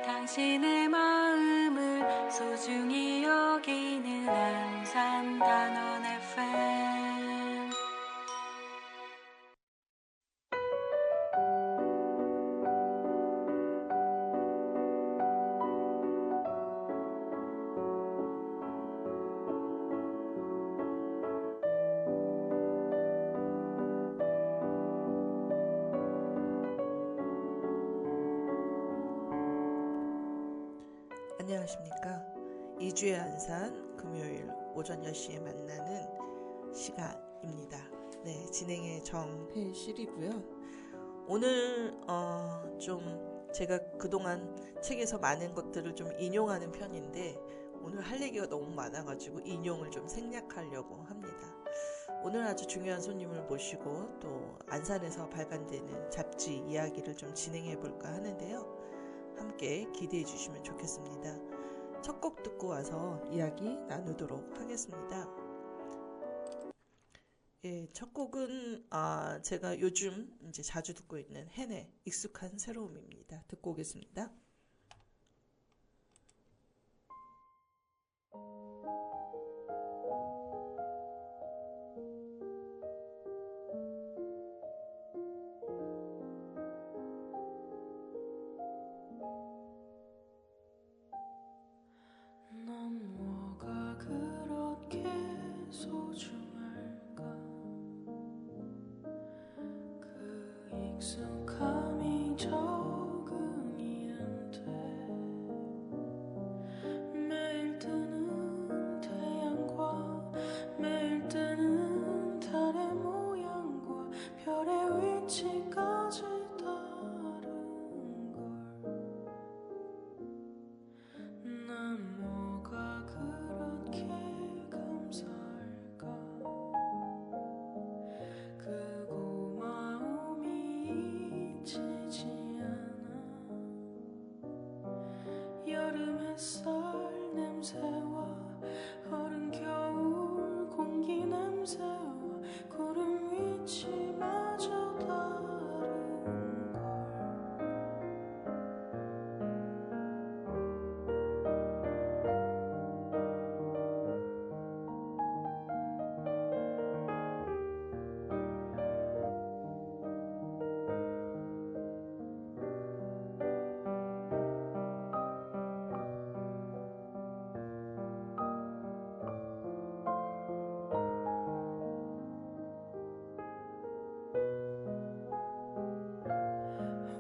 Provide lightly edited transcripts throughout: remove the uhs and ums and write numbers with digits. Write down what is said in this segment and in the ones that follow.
당신의 마음을 소중히 여기는 안산단원 FM. 안녕하십니까. 2주의 안산 금요일 오전 10시에 만나는 시간입니다. 네, 진행의 정혜실이고요. 오늘 좀 제가 그동안 책에서 많은 것들을 좀 인용하는 편인데 오늘 할 얘기가 너무 많아가지고 인용을 좀 생략하려고 합니다. 오늘 아주 중요한 손님을 모시고 또 안산에서 발간되는 잡지 이야기를 좀 진행해 볼까 하는데요. 함께 기대해 주시면 좋겠습니다. 첫 곡 듣고 와서 이야기 나누도록 하겠습니다. 예, 첫 곡은 제가 요즘 이제 자주 듣고 있는 헨의 익숙한 새로움입니다. 듣고 오겠습니다. 익숙함이 적응이 안 돼. 매일 뜨는 태양과 매일 뜨는 달의 모양과 별의 위치까지 다른 걸. 난 뭐가 그렇게 감사할까. 그 고마움이 지지 않아. 여름 햇살 냄새와 어른 겨울 공기 냄새와 구름 위치마저 다른 걸.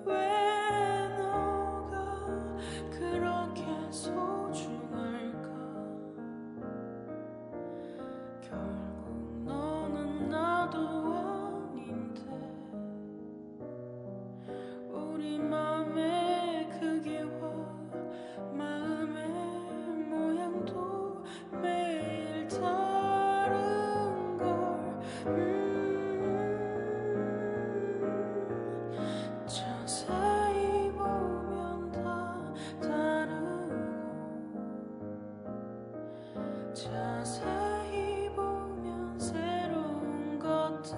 왜 너가 그렇게 소중할까. 결국 너는 나도 아닌데. 우리 마음의 크기와 마음의 모양도 매일 다른 걸. 자세히 보면 다 다르고 자세히 보면 새로운 것들.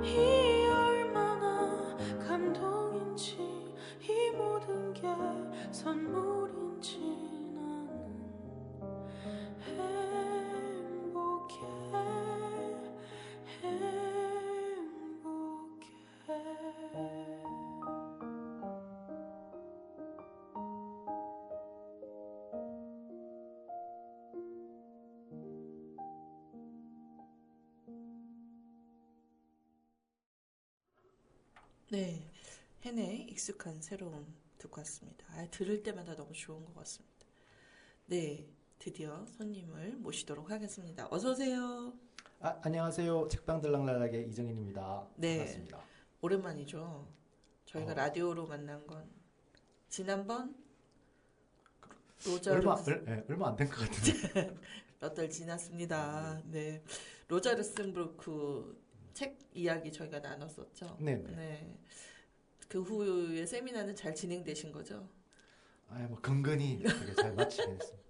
이 얼마나 감동인지 이 모든 게 선물인지 나는 행복해. 네, 헨의 익숙한 새로움 듣고 왔습니다. 들을 때마다 너무 좋은 것 같습니다. 네, 드디어 손님을 모시도록 하겠습니다. 어서 오세요. 안녕하세요. 책방 들락날락의 이정인입니다. 네, 반갑습니다. 오랜만이죠. 저희가 라디오로 만난 건 지난번 로자르스 얼마 안 된 것 같은데. 몇 달 지났습니다. 네, 로자르스부르크 책 이야기 저희가 나눴었죠. 네네. 네, 그 후에 세미나는 잘 진행되신 거죠? 뭐 근근히 되게 잘 마치게 했습니다.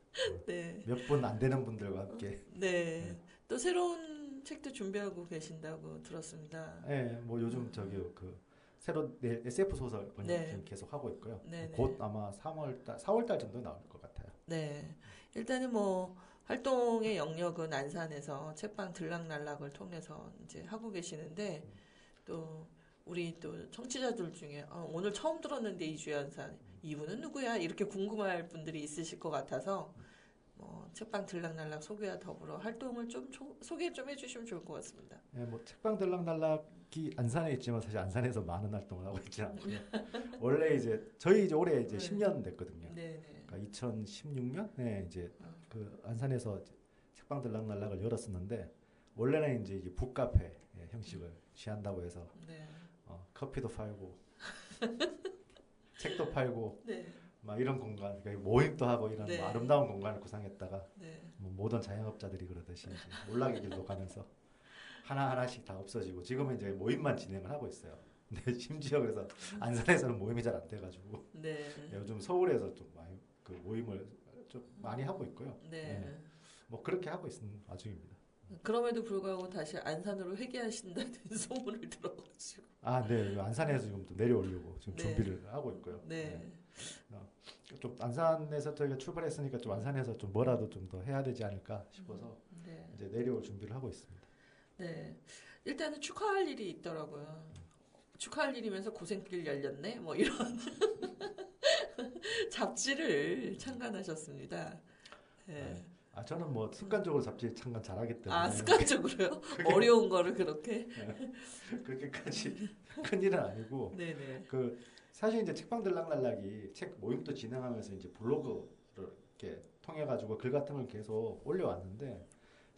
네. 몇 분 안 되는 분들과 함께. 네. 또 새로운 책도 준비하고 계신다고 들었습니다. 네, 뭐 요즘 저기 그 새로 SF 소설 번역 네. 지금 계속 하고 있고요. 네, 곧 아마 4월 달 정도 나올 것 같아요. 네. 일단은 뭐 활동의 영역은 안산에서 책방 들락날락을 통해서 이제 하고 계시는데 또 우리 또 청취자들 중에 오늘 처음 들었는데 이주연산 이분은 누구야? 이렇게 궁금할 분들이 있으실 것 같아서 책방 들락날락 소개와 더불어 활동을 좀 소개 좀 해주시면 좋을 것 같습니다. 네, 뭐 책방 들락날락이 안산에 있지만 사실 안산에서 많은 활동을 하고 있지 않고요. 원래 저희 올해 네. 10년 됐거든요. 네네. 그러니까 2016년 이제 그 안산에서 책방 들락날락을 열었었는데 원래는 이제 북카페 형식을 취한다고 해서 네. 커피도 팔고 책도 팔고 네. 막 이런 공간, 그러니까 모임도 하고 이런 네. 뭐 아름다운 공간을 구상했다가 네. 뭐 모든 자영업자들이 그러듯이 이제 몰락의 길로 가면서 하나하나씩 다 없어지고 지금은 이제 모임만 진행을 하고 있어요. 근데 심지어 그래서 안산에서는 모임이 잘 안 돼가지고 네. 요즘 서울에서 좀 많이 그 모임을 좀 많이 하고 있고요. 네. 네. 뭐 그렇게 하고 있는 와중입니다. 그럼에도 불구하고 다시 안산으로 회귀하신다는 소문을 들어가지고. 네. 안산에서 지금 또 내려오려고 지금 네. 준비를 하고 있고요. 네. 좀 안산에서 저희가 출발했으니까 좀 안산에서 좀 뭐라도 좀 더 해야 되지 않을까 싶어서 네. 이제 내려올 준비를 하고 있습니다. 네. 일단은 축하할 일이 있더라고요. 축하할 일이면서 고생길 열렸네? 뭐 이런 잡지를 창간하셨습니다. 네. 저는 뭐 습관적으로 잡지 참관 잘하기 때문에 습관적으로요? 어려운 거를 그렇게? 그렇게까지 큰 일은 아니고 네네. 사실 이제 책방 들락날락이 책 모임도 진행하면서 이제 블로그를 이렇게 통해 가지고 글 같은 걸 계속 올려왔는데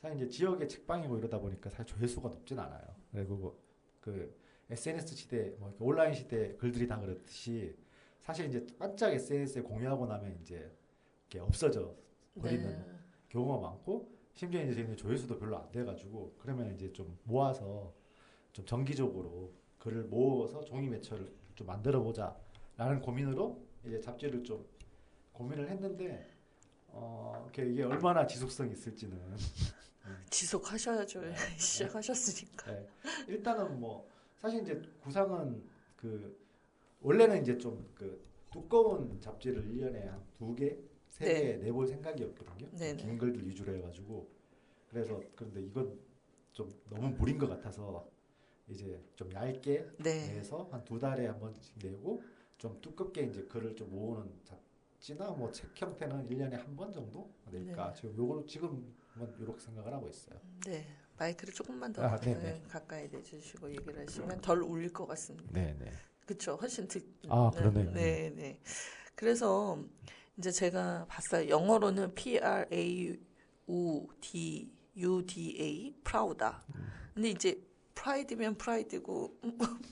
사실 이제 지역의 책방이고 이러다 보니까 사실 조회수가 높진 않아요. 그리고 그 SNS 시대, 뭐 이렇게 온라인 시대 글들이 다 그렇듯이 사실 이제 반짝 SNS에 공유하고 나면 이제 이렇게 없어져 버리는 네. 경우가 많고 심지어 이제 저희는 조회수도 별로 안 돼가지고 그러면 이제 좀 모아서 좀 정기적으로 글을 모아서 종이 매체를 좀 만들어 보자라는 고민으로 이제 잡지를 좀 고민을 했는데 이게 얼마나 지속성이 있을지는 지속하셔야죠. 시작하셨으니까. 네. 일단은 뭐 사실 이제 구상은 원래는 이제 좀 두꺼운 잡지를 1년에 한 2개, 3개 네. 내볼 생각이었거든요. 네네. 긴 글들 위주로 해가지고 그런데 이건 좀 너무 무리인 것 같아서 이제 좀 얇게 네. 내서 한 2달에 한 번씩 내고 좀 두껍게 이제 글을 좀 모으는 잡지나 뭐 책 형태는 1년에 한 번 정도 낼까. 네. 지금은 이렇게 생각을 하고 있어요. 네. 마이크를 조금만 더 네네. 가까이 대주시고 얘기를 하시면 덜 울릴 것 같습니다. 네네. 그쵸? 훨씬 그러네요. 네, 네. 그래서 이제 제가 봤어요. 영어로는 PRAUDA, 프라우다. 근데 이제 프라이드면 프라이드고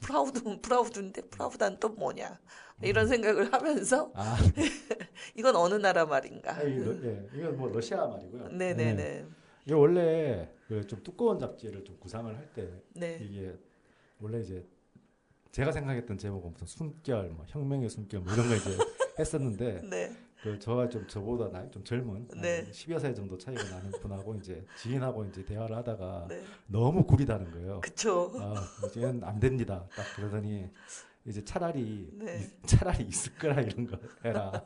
프라우드면 프라우드인데 프라우다는 또 뭐냐 이런 생각을 하면서 이건 어느 나라 말인가? 이건 뭐 러시아 말이고요. 네네네. 이게 원래 좀 두꺼운 잡지를 좀 구상을 할 때 네. 이게 원래 이제 제가 생각했던 제목은 무슨 숨결, 뭐 혁명의 숨결 뭐 이런 거 이제 했었는데 네. 저보다 나이 좀 젊은 네. 10여 살 정도 차이가 나는 분하고 이제 지인하고 이제 대화를 하다가 네. 너무 구리다는 거예요. 그쵸. 이제는 안 됩니다. 딱 그러더니 이제 차라리 네. 있을 거라 이런 거 해라.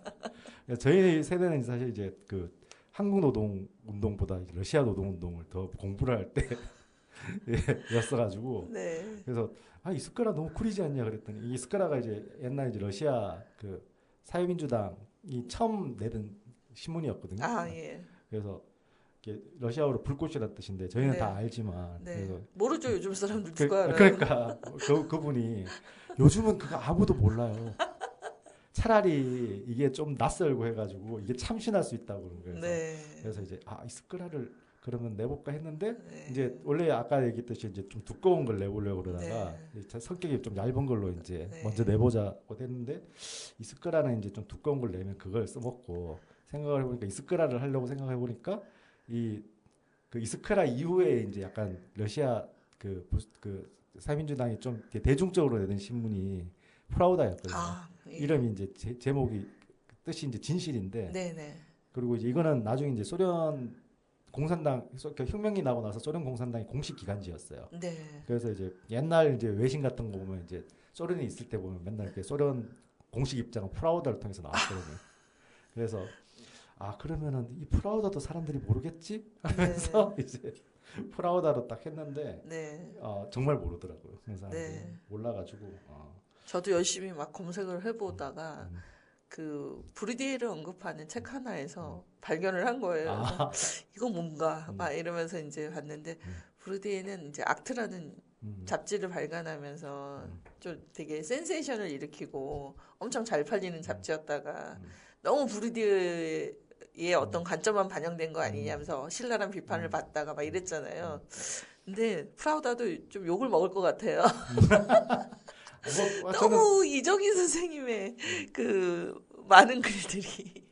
저희 세대는 사실 이제 한국 노동 운동보다 러시아 노동 운동을 더 공부를 할 때였어가지고 네. 그래서 이스크라 너무 구리지 않냐 그랬더니 이 이스크라가 이제 옛날 이제 러시아 사회민주당이 처음 내던 신문이었거든요. 예. 그래서 이게 러시아어로 불꽃이라는 뜻인데 저희는 네. 다 알지만 네. 그래서 모르죠. 요즘 사람들 누가 알아요? 그러니까 그분이 요즘은 그거 아무도 몰라요. 차라리 이게 좀 낯설고 해가지고 이게 참신할 수 있다고 그런 거예요. 네. 그래서 이제 이스크라를 그러면 내볼까 했는데 네. 이제 원래 아까 얘기했듯이 이제 좀 두꺼운 걸 내보려고 그러다가 네. 성격이 좀 얇은 걸로 이제 네. 먼저 내보자고 했는데 이스크라는 이제 좀 두꺼운 걸 내면 그걸 써먹고 생각을 해보니까 이스크라를 하려고 생각해 보니까 이스크라 이후에 이제 약간 러시아 사회민주당이 좀 대중적으로 내던 신문이 프라우다였거든요. 예. 이름이 이제 제목이 뜻이 이제 진실인데 네네. 그리고 이제 이거는 나중에 이제 소련 공산당 혁명이 나고 나서 소련 공산당이 공식 기관지였어요. 네. 그래서 이제 옛날 이제 외신 같은 거 보면 이제 소련이 있을 때 보면 맨날 이렇게 소련 공식 입장은 프라우다를 통해서 나왔거든요. 그래서 그러면은 이 프라우다도 사람들이 모르겠지? 하면서 이제 프라우다로 딱 했는데 정말 모르더라고요. 그래서 몰라가지고 저도 열심히 막 검색을 해보다가 그 브루디에를 언급하는 책 하나에서 발견을 한 거예요. 그래서 이거 뭔가 막 이러면서 이제 봤는데 브루디에는 이제 악트라는 잡지를 발간하면서 좀 되게 센세이션을 일으키고 엄청 잘 팔리는 잡지였다가 너무 브루디에의 어떤 관점만 반영된 거 아니냐면서 신랄한 비판을 받다가 막 이랬잖아요. 근데 프라우다도 좀 욕을 먹을 것 같아요. 너무 이정희 선생님의 그 많은 글들이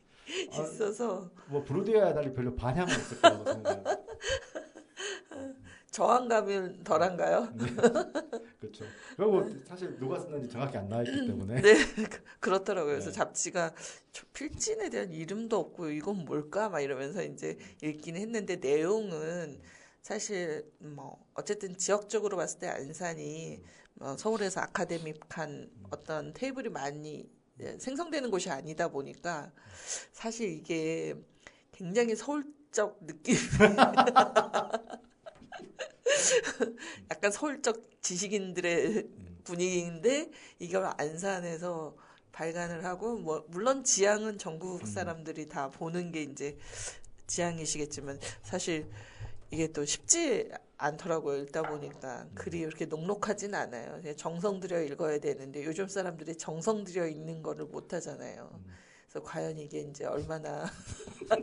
있어서 뭐 브루디에와 달리 별로 반향은 없을 거라고 생각해요. 저항감은 덜한가요? 네. 그렇죠. 그리고 사실 누가 썼는지 정확히 안 나와있기 때문에. 네, 그렇더라고요. 그래서 잡지가 필진에 대한 이름도 없고 이건 뭘까 막 이러면서 이제 읽긴 했는데 내용은 사실 뭐 어쨌든 지역적으로 봤을 때 안산이 서울에서 아카데믹한 어떤 테이블이 많이 생성되는 곳이 아니다 보니까 사실 이게 굉장히 서울적 느낌 약간 서울적 지식인들의 분위기인데 이걸 안산에서 발간을 하고 뭐 물론 지향은 전국 사람들이 다 보는 게 이제 지향이시겠지만 사실 이게 또 쉽지 않더라고요. 읽다 보니까 글이 이렇게 녹록하진 않아요. 정성 들여 읽어야 되는데 요즘 사람들이 정성 들여 읽는 거를 못 하잖아요. 그래서 과연 이게 이제 얼마나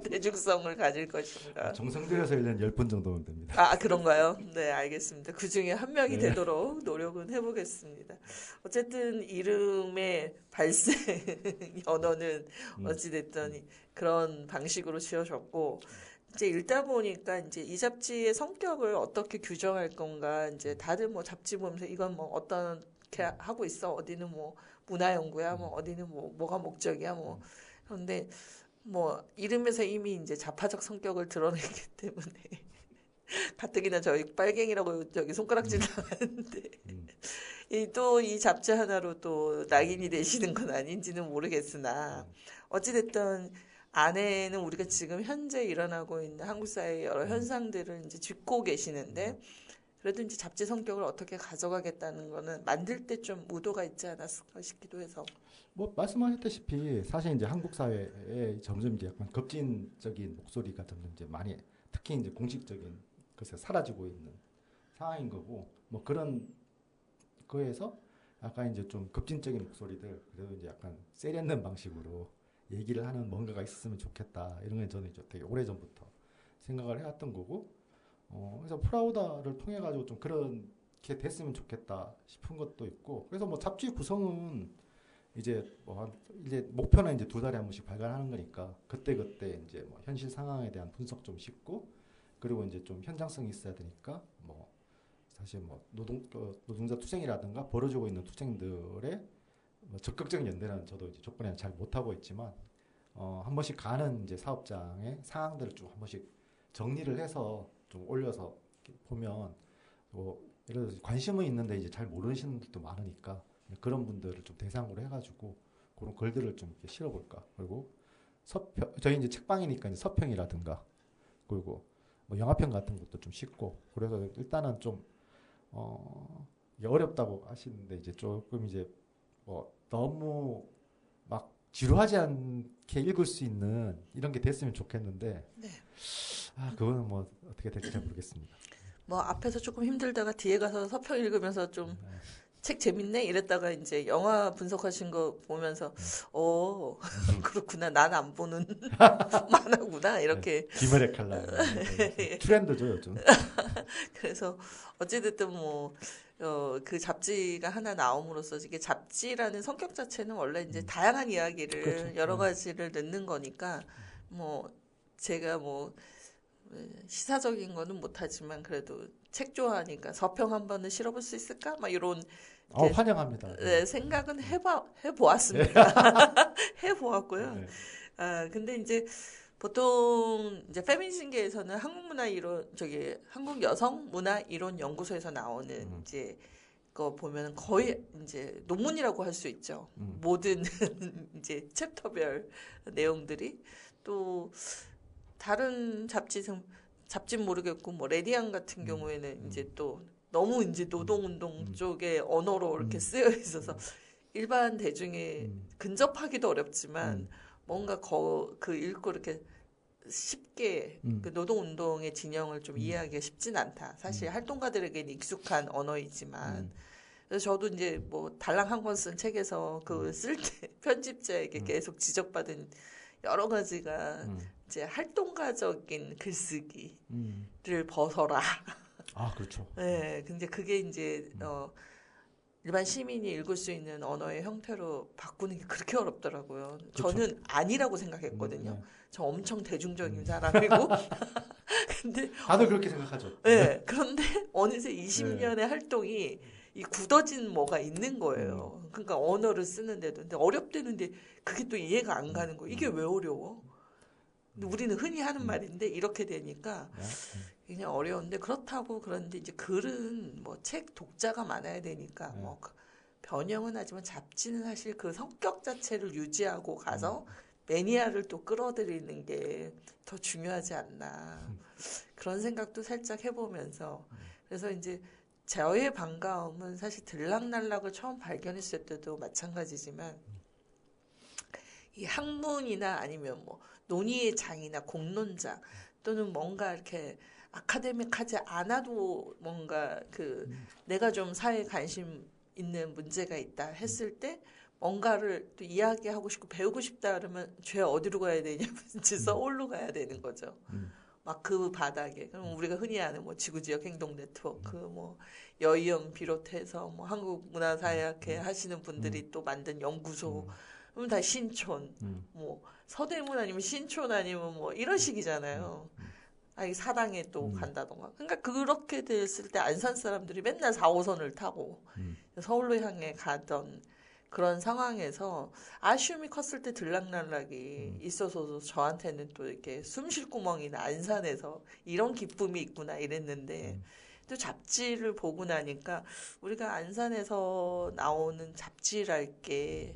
대중성을 가질 것인가. 정성 들여서 읽는 10분 정도면 됩니다. 그런가요? 네, 알겠습니다. 그 중에 한 명이 되도록 노력은 해보겠습니다. 어쨌든 이름의 발생 연어는 어찌됐든 그런 방식으로 지어졌고 이제 읽다 보니까 이제 이 잡지의 성격을 어떻게 규정할 건가 이제 다들 뭐 잡지 보면서 이건 뭐 어떻게 하고 있어 어디는 뭐 문화연구야 뭐 어디는 뭐가 목적이야 뭐 그런데 뭐 이름에서 이미 이제 좌파적 성격을 드러내기 때문에 가뜩이나 저희 빨갱이라고 저기 손가락질 당하는데 또 이 잡지 하나로 또 낙인이 되시는 건 아닌지는 모르겠으나 어찌됐든 안에는 우리가 지금 현재 일어나고 있는 한국 사회의 여러 현상들을 이제 짚고 계시는데 그래도 이제 잡지 성격을 어떻게 가져가겠다는 거는 만들 때 좀 의도가 있지 않았을까 싶기도 해서. 뭐 말씀하셨다시피 사실 이제 한국 사회에 점점 이제 약간 급진적인 목소리가 점점 이제 많이 특히 이제 공식적인 것에 사라지고 있는 상황인 거고 뭐 그런 거에서 약간 이제 좀 급진적인 목소리들 그래도 이제 약간 세련된 방식으로 얘기를 하는 뭔가가 있었으면 좋겠다 이런 게 저는 이제 되게 오래전부터 생각을 해왔던 거고 그래서 프라우다를 통해 가지고 좀 그렇게 됐으면 좋겠다 싶은 것도 있고 그래서 뭐 잡지 구성은 이제 이제 목표는 이제 2달에 한 번씩 발간하는 거니까 그때 이제 뭐 현실 상황에 대한 분석 좀 싣고 그리고 이제 좀 현장성이 있어야 되니까 뭐 사실 뭐 노동자 투쟁이라든가 벌어지고 있는 투쟁들의 뭐 적극적인 연대는 저도 이제 조건에는 잘 못하고 있지만 한 번씩 가는 이제 사업장의 상황들을 좀 한 번씩 정리를 해서 좀 올려서 보면 뭐 예를 들어서 관심은 있는데 이제 잘 모르시는 분들도 많으니까 그런 분들을 좀 대상으로 해가지고 그런 글들을 좀 이렇게 실어볼까 그리고 저희 이제 책방이니까 이제 서평이라든가 그리고 뭐 영화평 같은 것도 좀 싣고 그래서 일단은 좀 이게 어렵다고 하시는데 이제 조금 이제 너무 막 지루하지 않게 읽을 수 있는 이런 게 됐으면 좋겠는데 그거는 뭐 어떻게 될지 잘 모르겠습니다. 뭐 앞에서 조금 힘들다가 뒤에 가서 서평 읽으면서 좀 책 재밌네 이랬다가 이제 영화 분석하신 거 보면서 그렇구나 난 안 보는 만화구나 이렇게 귀멸의 칼날 트렌드죠 요즘. 그래서 어찌됐든 뭐 그 잡지가 하나 나옴으로써 이게 잡지라는 성격 자체는 원래 이제 다양한 이야기를 그렇죠. 여러 가지를 넣는 거니까 뭐 제가 뭐 시사적인 거는 못하지만 그래도 책 좋아하니까 서평 한 번은 실어볼 수 있을까? 막 이런 환영합니다. 네, 생각은 해보았습니다. 해보았고요. 네. 근데 이제 보통 이제 페미니즘계에서는 한국 여성 문화 이론 연구소에서 나오는 이제 거 보면 거의 이제 논문이라고 할 수 있죠. 모든 이제 챕터별 내용들이 또 다른 잡지는 모르겠고 뭐 레디안 같은 경우에는 이제 또 너무 이제 노동운동 쪽의 언어로 이렇게 쓰여 있어서 일반 대중이 근접하기도 어렵지만 뭔가 그 읽고 이렇게 쉽게 그 노동운동의 진영을 좀 이해하기가 쉽진 않다. 사실 활동가들에게는 익숙한 언어이지만 그래서 저도 이제 뭐 달랑 한 권 쓴 책에서 그 쓸 때 편집자에게 계속 지적받은 여러 가지가 이제 활동가적인 글쓰기를 벗어라. 아, 그렇죠. 네, 근데 그게 이제 일반 시민이 읽을 수 있는 언어의 형태로 바꾸는 게 그렇게 어렵더라고요. 그쵸. 저는 아니라고 생각했거든요. 네. 저 엄청 대중적인 사람이고. 근데 다들 그렇게 생각하죠. 네, 그런데 어느새 20년의 활동이 이 굳어진 뭐가 있는 거예요. 그러니까 언어를 쓰는데도 근데 어렵대는데 그게 또 이해가 안 가는 거예요. 이게 왜 어려워? 근데 우리는 흔히 하는 말인데 이렇게 되니까 그냥 어려운데 그렇다고 그런데 이제 글은 뭐 책 독자가 많아야 되니까 뭐 변형은 하지만 잡지는 사실 그 성격 자체를 유지하고 가서 매니아를 또 끌어들이는 게 더 중요하지 않나 그런 생각도 살짝 해보면서 그래서 이제 저의 반가움은 사실 들락날락을 처음 발견했을 때도 마찬가지지만 이 학문이나 아니면 뭐 논의의 장이나 공론장 또는 뭔가 이렇게 아카데믹하지 않아도 뭔가 그 내가 좀 사회에 관심 있는 문제가 있다 했을 때 뭔가를 또 이야기하고 싶고 배우고 싶다 그러면 죄 어디로 가야 되냐면 이제 서울로 가야 되는 거죠. 막 그 바닥에 그럼 우리가 흔히 아는 뭐 지구지역 행동 네트워크 뭐 여의연 비롯해서 뭐 한국문화사회학회 하시는 분들이 또 만든 연구소 그럼 다 신촌 뭐 서대문 아니면 신촌 아니면 뭐 이런 식이잖아요. 아니 사당에 또 간다던가. 그러니까 그렇게 됐을 때 안산 사람들이 맨날 4호선을 타고 서울로 향해 가던 그런 상황에서 아쉬움이 컸을 때 들락날락이 있어서 저한테는 또 이렇게 숨쉴 구멍이나 안산에서 이런 기쁨이 있구나 이랬는데 또 잡지를 보고 나니까 우리가 안산에서 나오는 잡지랄 게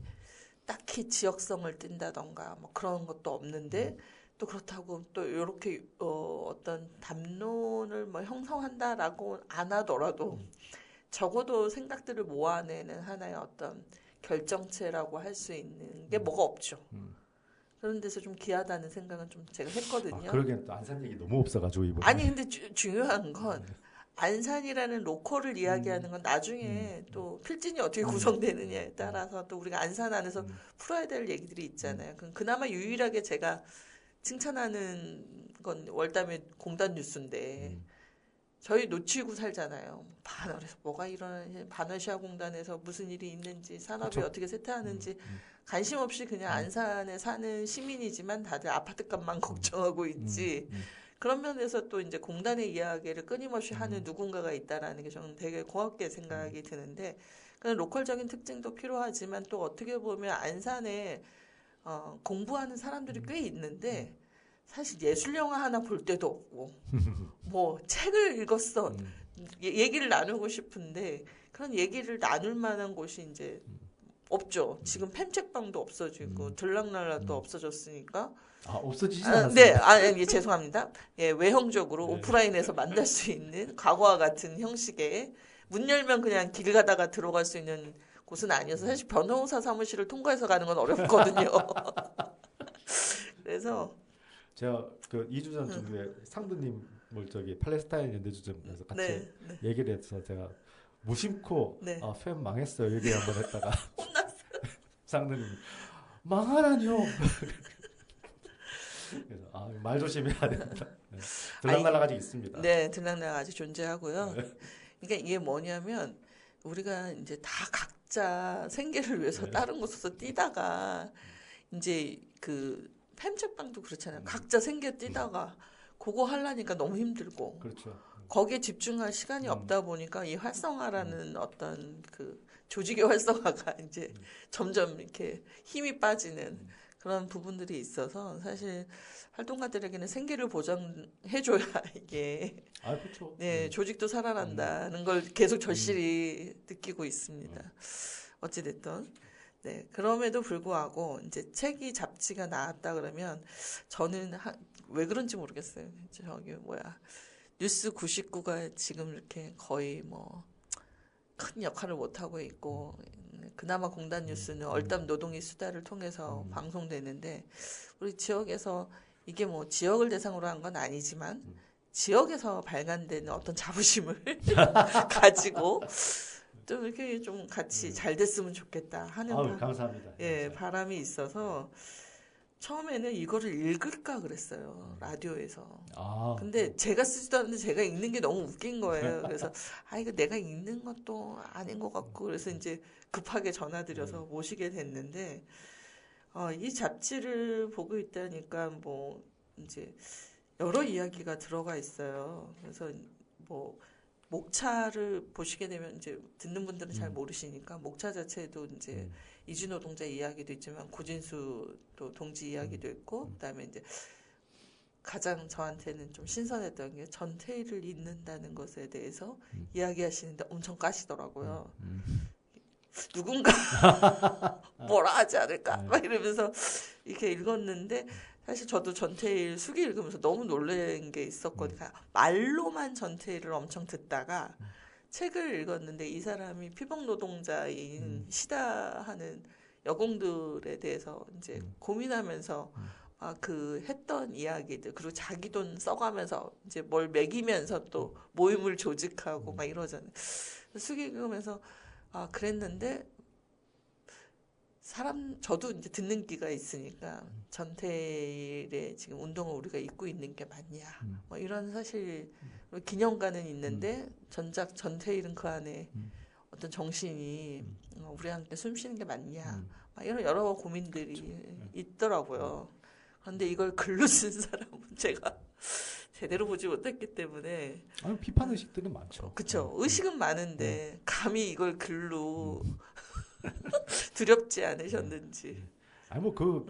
딱히 지역성을 띈다던가 뭐 그런 것도 없는데 또 그렇다고 또 이렇게 어떤 담론을 뭐 형성한다라고 안 하더라도 적어도 생각들을 모아내는 하나의 어떤 결정체라고 할 수 있는 게 뭐가 없죠. 그런 데서 좀 귀하다는 생각은 좀 제가 했거든요. 아, 그러기엔 또 안산 얘기 너무 없어가지고 이번에. 아니 근데 중요한 건 안산이라는 로컬을 이야기하는 건 나중에 또 필진이 어떻게 구성되느냐에 따라서 또 우리가 안산 안에서 풀어야 될 얘기들이 있잖아요. 그나마 유일하게 제가 칭찬하는 건 월담의 공단 뉴스인데 저희 놓치고 살잖아요. 반월에서 뭐가 일어나는지 반월시아 공단에서 무슨 일이 있는지 산업이 그쵸. 어떻게 쇠퇴하는지 관심 없이 그냥 안산에 사는 시민이지만 다들 아파트값만 걱정하고 있지. 그런 면에서 또 이제 공단의 이야기를 끊임없이 하는 누군가가 있다라는 게 저는 되게 고맙게 생각이 드는데 그런 로컬적인 특징도 필요하지만 또 어떻게 보면 안산에 공부하는 사람들이 꽤 있는데 사실 예술 영화 하나 볼 데도 없고 뭐 책을 읽었어 얘기를 나누고 싶은데 그런 얘기를 나눌 만한 곳이 이제 없죠. 지금 펜책방도 없어지고 들락날락도 없어졌으니까. 아, 없어지진 않았어요. 네, 죄송합니다. 예, 외형적으로 네. 오프라인에서 만날 수 있는 과거와 같은 형식의 문 열면 그냥 길 가다가 들어갈 수 있는 곳은 아니어서 사실 변호사 사무실을 통과해서 가는 건 어렵거든요. 그래서 제가 그 2주 전쯤에 상두님 저기 팔레스타인 연대주점에서 같이 네. 얘기를 해서 제가 무심코 네. 팬 망했어요 얘기 한번 했다가 상두님 망하라뇨. 그래서 말 조심해야 된다. 네. 들락날락 아직 있습니다. 네, 들락날락 아직 존재하고요. 그러니까 이게 뭐냐면 우리가 이제 다 각자 생계를 위해서 다른 곳에서 뛰다가 이제 그 펜책방도 그렇잖아요. 각자 생계 뛰다가 그거 하려니까 너무 힘들고 그렇죠. 거기에 집중할 시간이 없다 보니까 이 활성화라는 어떤 그 조직의 활성화가 이제 점점 이렇게 힘이 빠지는 그런 부분들이 있어서 사실 활동가들에게는 생계를 보장해줘야 이게 그렇죠. 네, 조직도 살아난다는 걸 계속 절실히 느끼고 있습니다. 어찌됐든. 네, 그럼에도 불구하고 이제 책이 잡지가 나왔다 그러면 저는 왜 그런지 모르겠어요. 저기 뉴스 99가 지금 이렇게 거의 뭐 큰 역할을 못 하고 있고 그나마 공단 뉴스는 얼땀 노동의 수다를 통해서 방송되는데 우리 지역에서 이게 뭐 지역을 대상으로 한 건 아니지만 지역에서 발간되는 어떤 자부심을 가지고 좀 이렇게 좀 같이 잘 됐으면 좋겠다 하는 감사합니다. 예, 바람이 있어서 처음에는 이거를 읽을까 그랬어요. 라디오에서. 근데 제가 쓰지도 않는데 제가 읽는 게 너무 웃긴 거예요. 그래서 이거 내가 읽는 것도 아닌 것 같고 그래서 이제 급하게 전화드려서 모시게 됐는데 이 잡지를 보고 있다니까 뭐 이제 여러 이야기가 들어가 있어요. 그래서 뭐 목차를 보시게 되면 이제 듣는 분들은 잘 모르시니까 목차 자체도 이제 이주 노동자 이야기도 있지만 고진수 또 동지 이야기도 있고 그다음에 이제 가장 저한테는 좀 신선했던 게 전태일을 잇는다는 것에 대해서 이야기하시는데 엄청 까시더라고요. 누군가 뭐라 하지 않을까 막 이러면서 이렇게 읽었는데 사실 저도 전태일 수기 읽으면서 너무 놀란 게 있었거든요. 말로만 전태일을 엄청 듣다가 책을 읽었는데 이 사람이 피복 노동자인 시다하는 여공들에 대해서 이제 고민하면서 그 했던 이야기들 그리고 자기 돈 써가면서 이제 뭘 먹이면서 또 모임을 조직하고 막 이러잖아요. 수기 읽으면서 그랬는데 저도 이제 듣는 귀가 있으니까 전태일의 지금 운동을 우리가 잊고 있는 게 맞냐 뭐 이런 사실 기념관은 있는데 정작 전태일은 그 안에 어떤 정신이 우리한테 숨쉬는 게 맞냐 막 이런 여러 고민들이 있더라고요. 그런데 이걸 글로 쓴 사람은 제가 제대로 보지 못했기 때문에 비판 의식들은 많죠. 그렇죠. 의식은 많은데 감히 이걸 글로 두렵지 않으셨는지.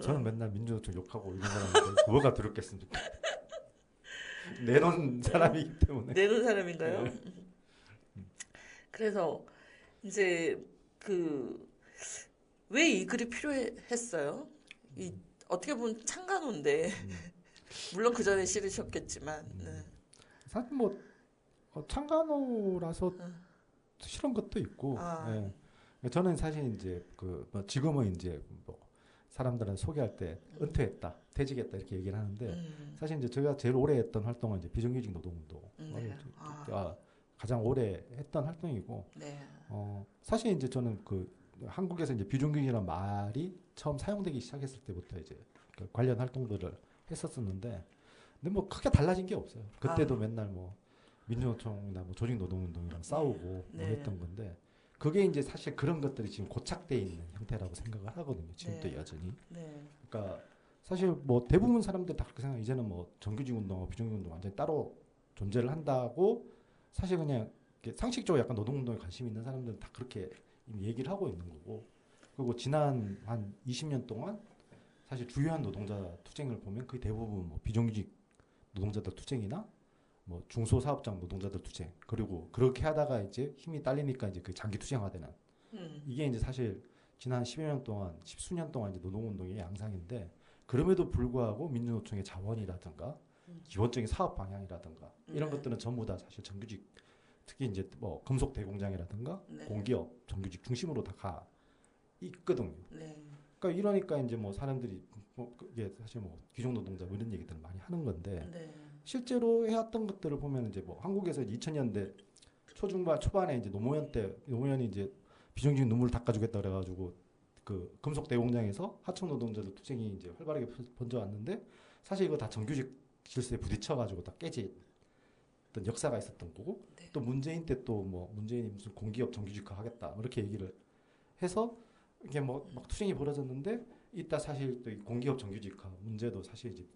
저는 맨날 민주노총 욕하고 이런 사람인데 뭐가 두렵겠습니까? 내놓은 사람이기 때문에. 내놓은 사람인가요? 그래서 이제 왜 이 글이 필요했어요? 어떻게 보면 창간호인데 물론 그 전에 싫으셨겠지만. 사실 뭐 창간호라서 싫은 것도 있고. 네. 저는 사실 이제 지금은 이제 뭐 사람들은 소개할 때 은퇴했다, 퇴직했다 이렇게 얘기를 하는데 사실 이제 제가 제일 오래 했던 활동은 이제 비정규직 노동운동 가장 오래 했던 활동이고 사실 이제 저는 한국에서 이제 비정규직이라는 말이 처음 사용되기 시작했을 때부터 이제 관련 활동들을 했었었는데 근데 뭐 크게 달라진 게 없어요. 그때도 맨날 뭐 민주노총이나 뭐 조직노동운동이랑 싸우고 뭐 했던 건데. 그게 이제 사실 그런 것들이 지금 고착돼 있는 형태라고 생각을 하거든요. 지금도 여전히. 그러니까 사실 뭐 대부분 사람들 다 그렇게 생각. 이제는 뭐 정규직 운동하고 비정규직 운동 완전히 따로 존재를 한다고 사실 그냥 상식적으로 약간 노동운동에 관심 있는 사람들은 다 그렇게 이미 얘기를 하고 있는 거고. 그리고 지난 한 20년 동안 사실 주요한 노동자 투쟁을 보면 거의 대부분 뭐 비정규직 노동자들 투쟁이나 뭐 중소사업장 노동자들 투쟁 그리고 그렇게 하다가 이제 힘이 딸리니까 이제 장기 투쟁화되는 이게 이제 사실 지난 10여 년 동안 10수년 동안 이제 노동운동의 양상인데 그럼에도 불구하고 민주노총의 자원이라든가 기본적인 사업 방향이라든가 이런 것들은 전부 다 사실 정규직 특히 이제 뭐 금속 대공장이라든가 공기업 정규직 중심으로 다 가 있거든요. 그러니까 이러니까 이제 뭐 사람들이 뭐 이게 사실 뭐 귀족 노동자 뭐 이런 얘기들을 많이 하는 건데. 실제로 해왔던 것들을 보면 이제 뭐 한국에서 2000년대 초반에 이제 노무현이 이제 비정규직 눈물을 닦아주겠다 그래가지고 금속 대공장에서 하청 노동자들 투쟁이 이제 활발하게 번져왔는데 사실 이거 다 정규직 질서에 부딪혀가지고 다 깨진 역사가 있었던 거고 또 문재인 때 또 뭐 문재인이 무슨 공기업 정규직화 하겠다 이렇게 얘기를 해서 이게 뭐 막 투쟁이 벌어졌는데 이따 사실 또 공기업 정규직화 문제도 사실 이제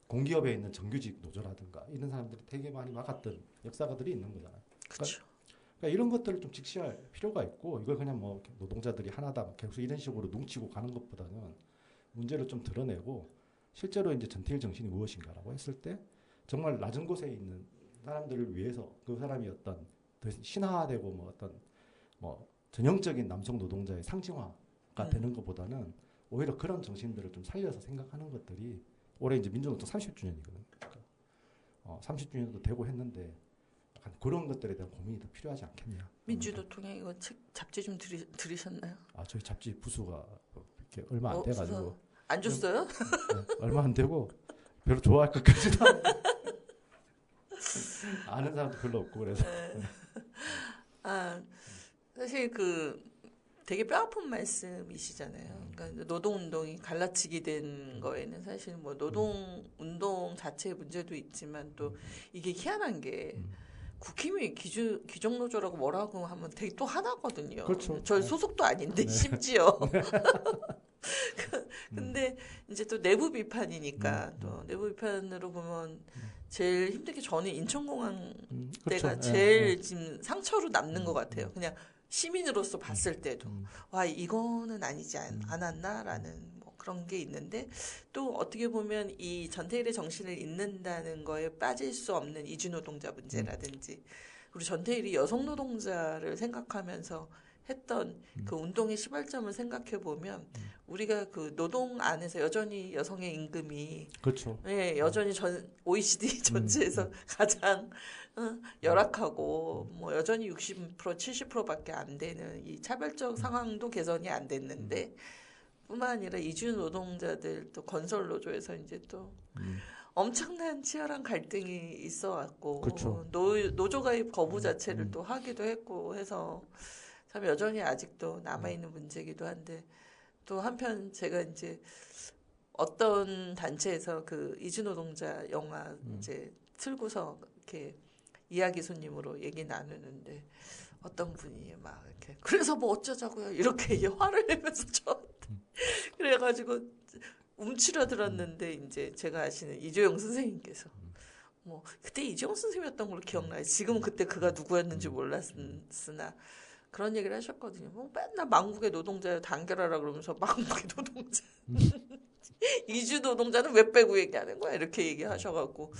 공기업에 있는 정규직 노조라든가 이런 사람들이 되게 많이 막았던 역사가들이 있는 거잖아요. 그러니까 이런 것들을 좀 직시할 필요가 있고 이걸 그냥 뭐 노동자들이 하나다 계속 이런 식으로 뭉치고 가는 것보다는 문제를 좀 드러내고 실제로 이제 전태일 정신이 무엇인가라고 했을 때 정말 낮은 곳에 있는 사람들을 위해서 그 사람이 어떤 더 신화되고 뭐 어떤 뭐 전형적인 남성 노동자의 상징화가 되는 것보다는 오히려 그런 정신들을 좀 살려서 생각하는 것들이 올해 이제 민주노총 30주년이거든요. 그러니까 30주년도 되고 했는데 약간 그런 것들에 대한 고민이 더 필요하지 않겠냐. 민주노총에 이거 책 잡지 좀 들으셨나요? 아 저희 잡지 부수가 이렇게 얼마 안 돼가지고 안 줬어요? 네, 얼마 안 되고 별로 좋아할 것까지도 아는 사람도 별로 없고 그래서 아 사실 그 되게 뼈아픈 말씀이시잖아요. 그러니까 노동운동이 갈라치기 된 거에는 사실 뭐 노동운동 자체의 문제도 있지만 또 이게 희한한 게 국힘이 귀족노조라고 뭐라고 하면 되게 또 하나거든요. 그렇죠. 저희 소속도 아닌데 심지어. 근데 이제 또 내부 비판이니까 또 내부 비판으로 보면 제일 힘든 게 저는 인천공항 때가 그렇죠. 제일 지금 상처로 남는 것 같아요. 그냥 시민으로서 봤을 때도 와 이거는 아니지 않았나라는 뭐 그런 게 있는데 또 어떻게 보면 이 전태일의 정신을 잇는다는 거에 빠질 수 없는 이주노동자 문제라든지 우리 전태일이 여성 노동자를 생각하면서 했던 그 운동의 시발점을 생각해 보면 우리가 그 노동 안에서 여전히 여성의 임금이 그렇죠. 예, 여전히 OECD 전체에서 가장 열악하고 뭐 여전히 60% 70%밖에 안 되는 이 차별적 상황도 개선이 안 됐는데 뿐만 아니라 이주 노동자들 또 건설 노조에서 이제 또 엄청난 치열한 갈등이 있어 왔고 그렇죠. 노조 가입 거부 자체를 또 하기도 했고 해서 참 여전히 아직도 남아있는 문제이기도 한데 또 한편 제가 이제 어떤 단체에서 그 이주노동자 영화 이제 틀고서 이렇게 이야기 손님으로 얘기 나누는데 어떤 분이 막 이렇게 그래서 뭐 어쩌자고요 이렇게 이제 화를 내면서 저한테 그래가지고 움츠려 들었는데 이제 제가 아시는 이조영 선생님께서 뭐 그때 이조영 선생님이었던 걸로 기억나요. 지금은 그때 그가 누구였는지 몰랐으나 그런 얘기를 하셨거든요. 뭐 맨날 망국의 노동자를 단결하라 그러면서 망국의 노동자 이주 노동자는 왜 빼고 얘기하는 거야 이렇게 얘기하셔갖고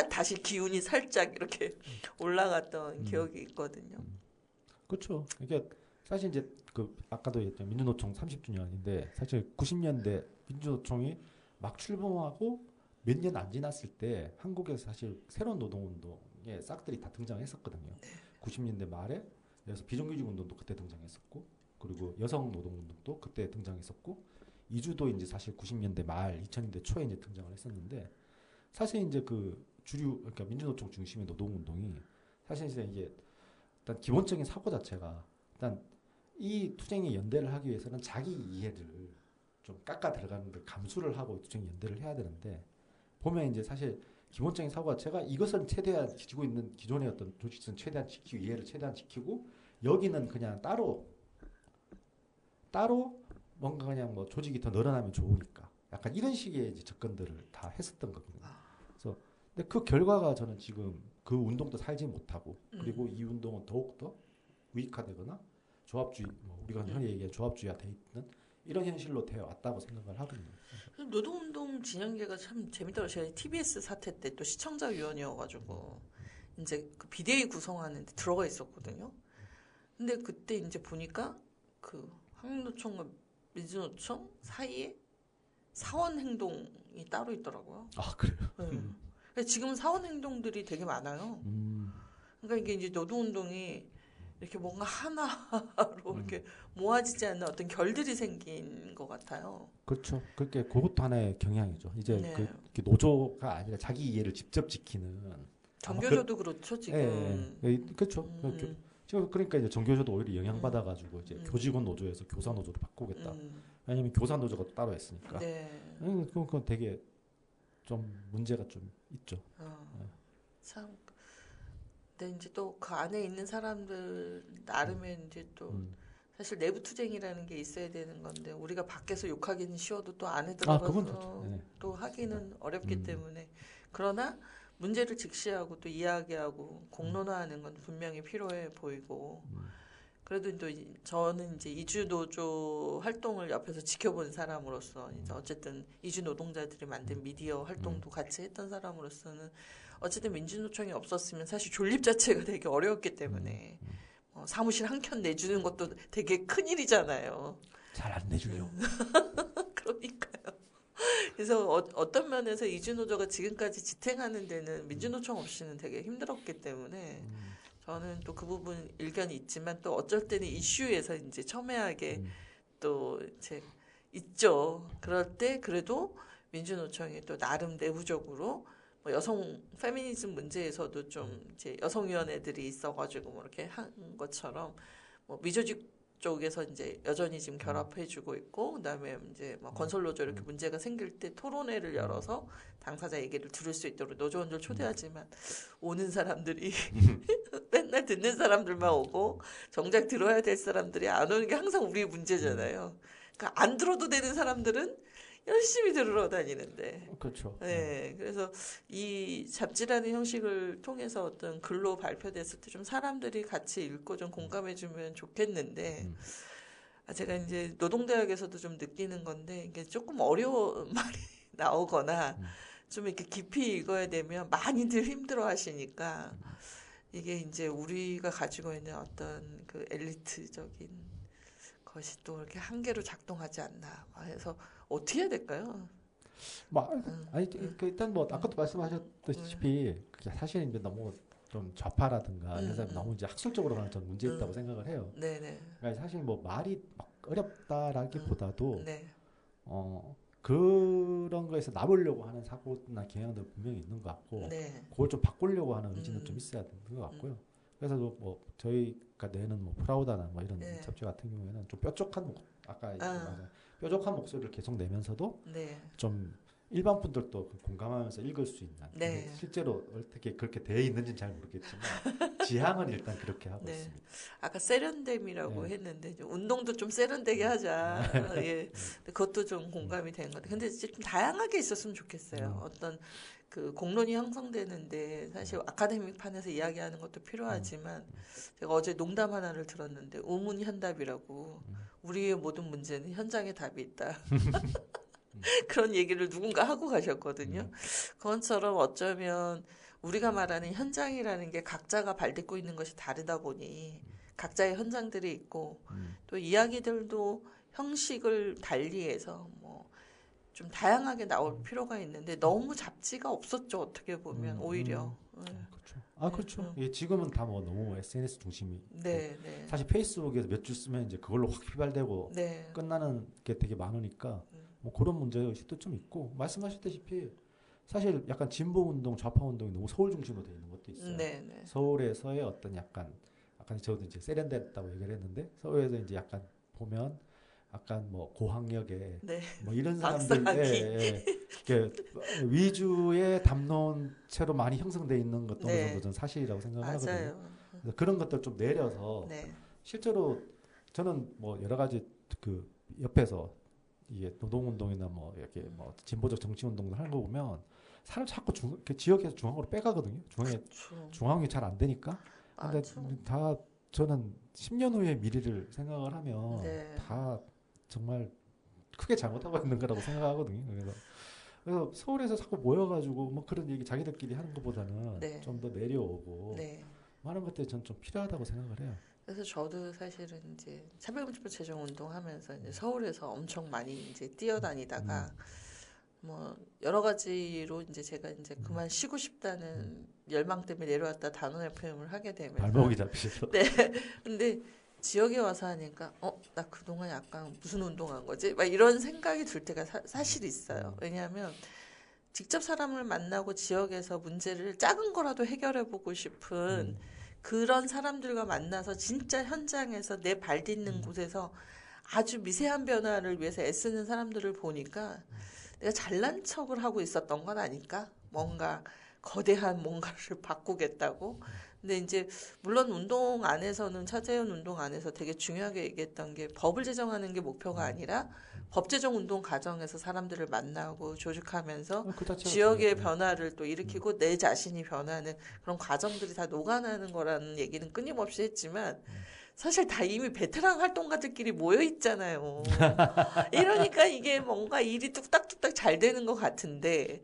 다시 기운이 살짝 이렇게 올라갔던 기억이 있거든요. 그렇죠. 이게 사실 이제 그 아까도 얘기했던 민주노총 30주년인데 사실 90년대 민주노총이 막 출범하고 몇 년 안 지났을 때 한국에서 사실 새로운 노동운동의 싹들이 다 등장했었거든요. 90년대 말에 그래서 비정규직 운동도 그때 등장했었고 그리고 여성 노동운동도 그때 등장했었고 이주도 이제 사실 90년대 말 2000년대 초에 이제 등장을 했었는데 사실 이제 그 주류 그러니까 민주노총 중심의 노동운동이 사실 이제 일단 기본적인 사고 자체가 일단 이 투쟁의 연대를 하기 위해서는 자기 이해를 좀 깎아 들어가는 걸 감수를 하고 투쟁 연대를 해야 되는데 보면 이제 사실 기본적인 사고 자체가 이것은 최대한 지키고 있는 기존의 어떤 조직은 최대한 지키고 이해를 최대한 지키고 여기는 그냥 따로 뭔가 그냥 뭐 조직이 더 늘어나면 좋으니까 약간 이런 식의 이제 접근들을 다 했었던 거거든요. 그래서 근데 그 결과가 저는 지금 그 운동도 살지 못하고 그리고 이 운동은 더욱더 우익화되거나 조합주의 뭐 우리가 흔히 얘기하는 조합주의화 돼 있는 이런 현실로 되어 왔다고 생각을 하거든요. 노동운동 진영계가 참 재밌더라고요. 제가 TBS 사태 때 또 시청자위원이어가지고 이제 그 비대위 구성하는데 들어가 있었거든요. 근데 그때 이제 보니까 그 한국노총과 민주노총 사이에 사원 행동이 따로 있더라고요. 아 그래요? 네. 지금은 사원 행동들이 되게 많아요. 그러니까 이게 이제 노동운동이 이렇게 뭔가 하나로 이렇게 모아지지 않는 어떤 결들이 생긴 것 같아요. 그렇죠. 그렇게 그것도 하나의 경향이죠. 이제 네. 그 노조가 아니라 자기 이해를 직접 지키는 정교조도 그렇죠 지금. 그렇죠. 지금 그러니까 이제 정교조도 오히려 영향받아가지고 이제 교직원 노조에서 교사 노조로 바꾸겠다. 왜냐면 교사 노조가 따로 했으니까. 네. 그건 되게 좀 문제가 좀 있죠. 참. 근데 이제 또 그 안에 있는 사람들 나름의 이제 또 사실 내부 투쟁이라는 게 있어야 되는 건데 우리가 밖에서 욕하기는 쉬워도 또 안에 들어가서 또 하기는 어렵기 때문에 그러나 문제를 직시하고 또 이야기하고 공론화하는 건 분명히 필요해 보이고 그래도 또 저는 이제 이주 노조 활동을 옆에서 지켜본 사람으로서 이제 어쨌든 이주 노동자들이 만든 미디어 활동도 같이 했던 사람으로서는 어쨌든 민주노총이 없었으면 사실 존립 자체가 되게 어려웠기 때문에 사무실 한 켠 내주는 것도 되게 큰일이잖아요. 잘 안 내주려. 그러니까요. 그래서 어떤 면에서 이주노조가 지금까지 지탱하는 데는 민주노총 없이는 되게 힘들었기 때문에 저는 또 그 부분 일견이 있지만 또 어쩔 때는 이슈에서 이제 첨예하게 또 이제 있죠. 그럴 때 그래도 민주노총이 또 나름 내부적으로 뭐 여성 페미니즘 문제에서도 좀 이제 여성위원회들이 있어가지고 뭐 이렇게 한 것처럼 뭐 미조직 쪽에서 이제 여전히 지금 결합해주고 있고 그다음에 이제 뭐 건설노조 이렇게 문제가 생길 때 토론회를 열어서 당사자 얘기를 들을 수 있도록 노조원들 초대하지만 오는 사람들이 맨날 듣는 사람들만 오고 정작 들어야 될 사람들이 안 오는 게 항상 우리의 문제잖아요. 그러니까 안 들어도 되는 사람들은 열심히 들으러 다니는데. 그렇죠. 네, 그래서 이 잡지라는 형식을 통해서 어떤 글로 발표됐을 때 좀 사람들이 같이 읽고 좀 공감해주면 좋겠는데, 제가 이제 노동대학에서도 좀 느끼는 건데 이게 조금 어려운 말이 나오거나 좀 이렇게 깊이 읽어야 되면 많이들 힘들어하시니까 이게 이제 우리가 가지고 있는 어떤 그 엘리트적인 것이 또 이렇게 한계로 작동하지 않나. 그래서 어떻게 해야 될까요? 아니 일단 뭐 아까도 말씀하셨다시피 사실은 이제 너무 좀 좌파라든가 이런 사람이 너무 이제 학술적으로 가는 전 문제 있다고 생각을 해요. 네네. 그러니까 사실 뭐 말이 막 어렵다라기보다도 네. 그런 거에서 나오려고 하는 사고나 경향도 분명히 있는 것 같고 네. 그걸 좀 바꾸려고 하는 의지는 좀 있어야 되는 것 같고요. 그래서 뭐 저희가 내는 뭐 프라우다나 뭐 이런 네. 잡지 같은 경우에는 좀 뾰족한 뾰족한 목소리를 계속 내면서도 네. 좀 일반 분들도 공감하면서 읽을 수 있는. 네. 실제로 어떻게 그렇게 되어 있는지는 잘 모르겠지만 지향은 일단 그렇게 하고 네. 있습니다. 아까 세련됨이라고 네. 했는데 좀 운동도 좀 세련되게 하자. 예. 그것도 좀 공감이 되는 것 같아요. 근데 이제 좀 다양하게 있었으면 좋겠어요. 어떤 그 공론이 형성되는데 사실 아카데믹 판에서 이야기하는 것도 필요하지만 제가 어제 농담 하나를 들었는데 우문현답이라고 우리의 모든 문제는 현장에 답이 있다. 그런 얘기를 누군가 하고 가셨거든요. 그것처럼 어쩌면 우리가 말하는 현장이라는 게 각자가 발딛고 있는 것이 다르다 보니 각자의 현장들이 있고 또 이야기들도 형식을 달리해서 뭐 좀 다양하게 나올 필요가 있는데 너무 잡지가 없었죠. 어떻게 보면 오히려. 그렇죠. 그렇죠. 예, 지금은 다 뭐 너무 SNS 중심이. 네, 네. 사실 페이스북에서 몇 줄 쓰면 이제 그걸로 확 휘발되고 네. 끝나는 게 되게 많으니까 뭐 그런 문제 의식도 좀 있고 말씀하셨다시피 사실 약간 진보 운동, 좌파 운동이 너무 서울 중심으로 되어 있는 것도 있어요. 네, 네. 서울에서의 어떤 약간 저도 이제 세련됐다고 얘기를 했는데 서울에서 이제 약간 보면 약간 뭐 고학력에 네. 뭐 이런 사람들의 위주의 담론체로 많이 형성돼 있는 것도 어느 정도 전 사실이라고 생각하거든요. 맞아요. 그래서 그런 것들 좀 내려서 네. 실제로 저는 뭐 여러 가지 그 옆에서 이게 노동운동이나 뭐 이렇게 뭐 진보적 정치운동을 하는 거 보면 사람 자꾸 지역에서 중앙으로 빼가거든요. 중앙이 잘 안 되니까. 근데 다 저는 10년 후의 미래를 생각을 하면 다 정말 크게 잘못하고 있는 거라고 생각하거든요. 그래서 서울에서 자꾸 모여가지고 뭐 그런 얘기 자기들끼리 하는 것보다는 좀 더 내려오고 많은 것들이 전 좀 필요하다고 생각을 해요. 그래서 저도 사실은 이제 350번 체정 운동하면서 이제 서울에서 엄청 많이 이제 뛰어다니다가 뭐 여러 가지로 이제 제가 이제 그만 쉬고 싶다는 열망 때문에 내려왔다 단원 FM을 하게 되면 발목이 잡히셔서. 네. 근데 지역에 와서 하니까 나 그동안 약간 무슨 운동한 거지? 막 이런 생각이 들 때가 사실 있어요. 왜냐하면 직접 사람을 만나고 지역에서 문제를 작은 거라도 해결해 보고 싶은 그런 사람들과 만나서 진짜 현장에서 내 발 딛는 곳에서 아주 미세한 변화를 위해서 애쓰는 사람들을 보니까 내가 잘난 척을 하고 있었던 건 아닐까? 뭔가 거대한 뭔가를 바꾸겠다고. 근데 이제 물론 운동 안에서는 차재현 운동 안에서 되게 중요하게 얘기했던 게 법을 제정하는 게 목표가 아니라 법 제정 운동 과정에서 사람들을 만나고 조직하면서 지역의 변화를 또 일으키고 내 자신이 변하는 그런 과정들이 다 녹아나는 거라는 얘기는 끊임없이 했지만 사실 다 이미 베테랑 활동가들끼리 모여 있잖아요. 이러니까 이게 뭔가 일이 뚝딱뚝딱 잘 되는 것 같은데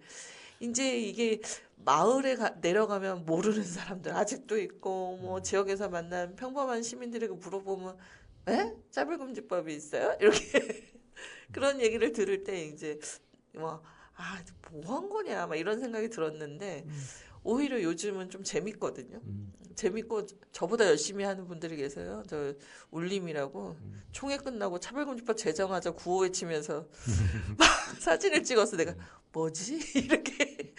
이제 이게 마을에 내려가면 모르는 사람들 아직도 있고 뭐 지역에서 만난 평범한 시민들에게 물어보면 에? 차별금지법이 있어요? 이렇게 그런 얘기를 들을 때 이제 뭐 한 거냐 막 이런 생각이 들었는데 오히려 요즘은 좀 재밌거든요. 재밌고 저보다 열심히 하는 분들이 계세요. 저 울림이라고 총회 끝나고 차별금지법 제정하자 구호 외치면서 막 사진을 찍어서 내가 뭐지? 이렇게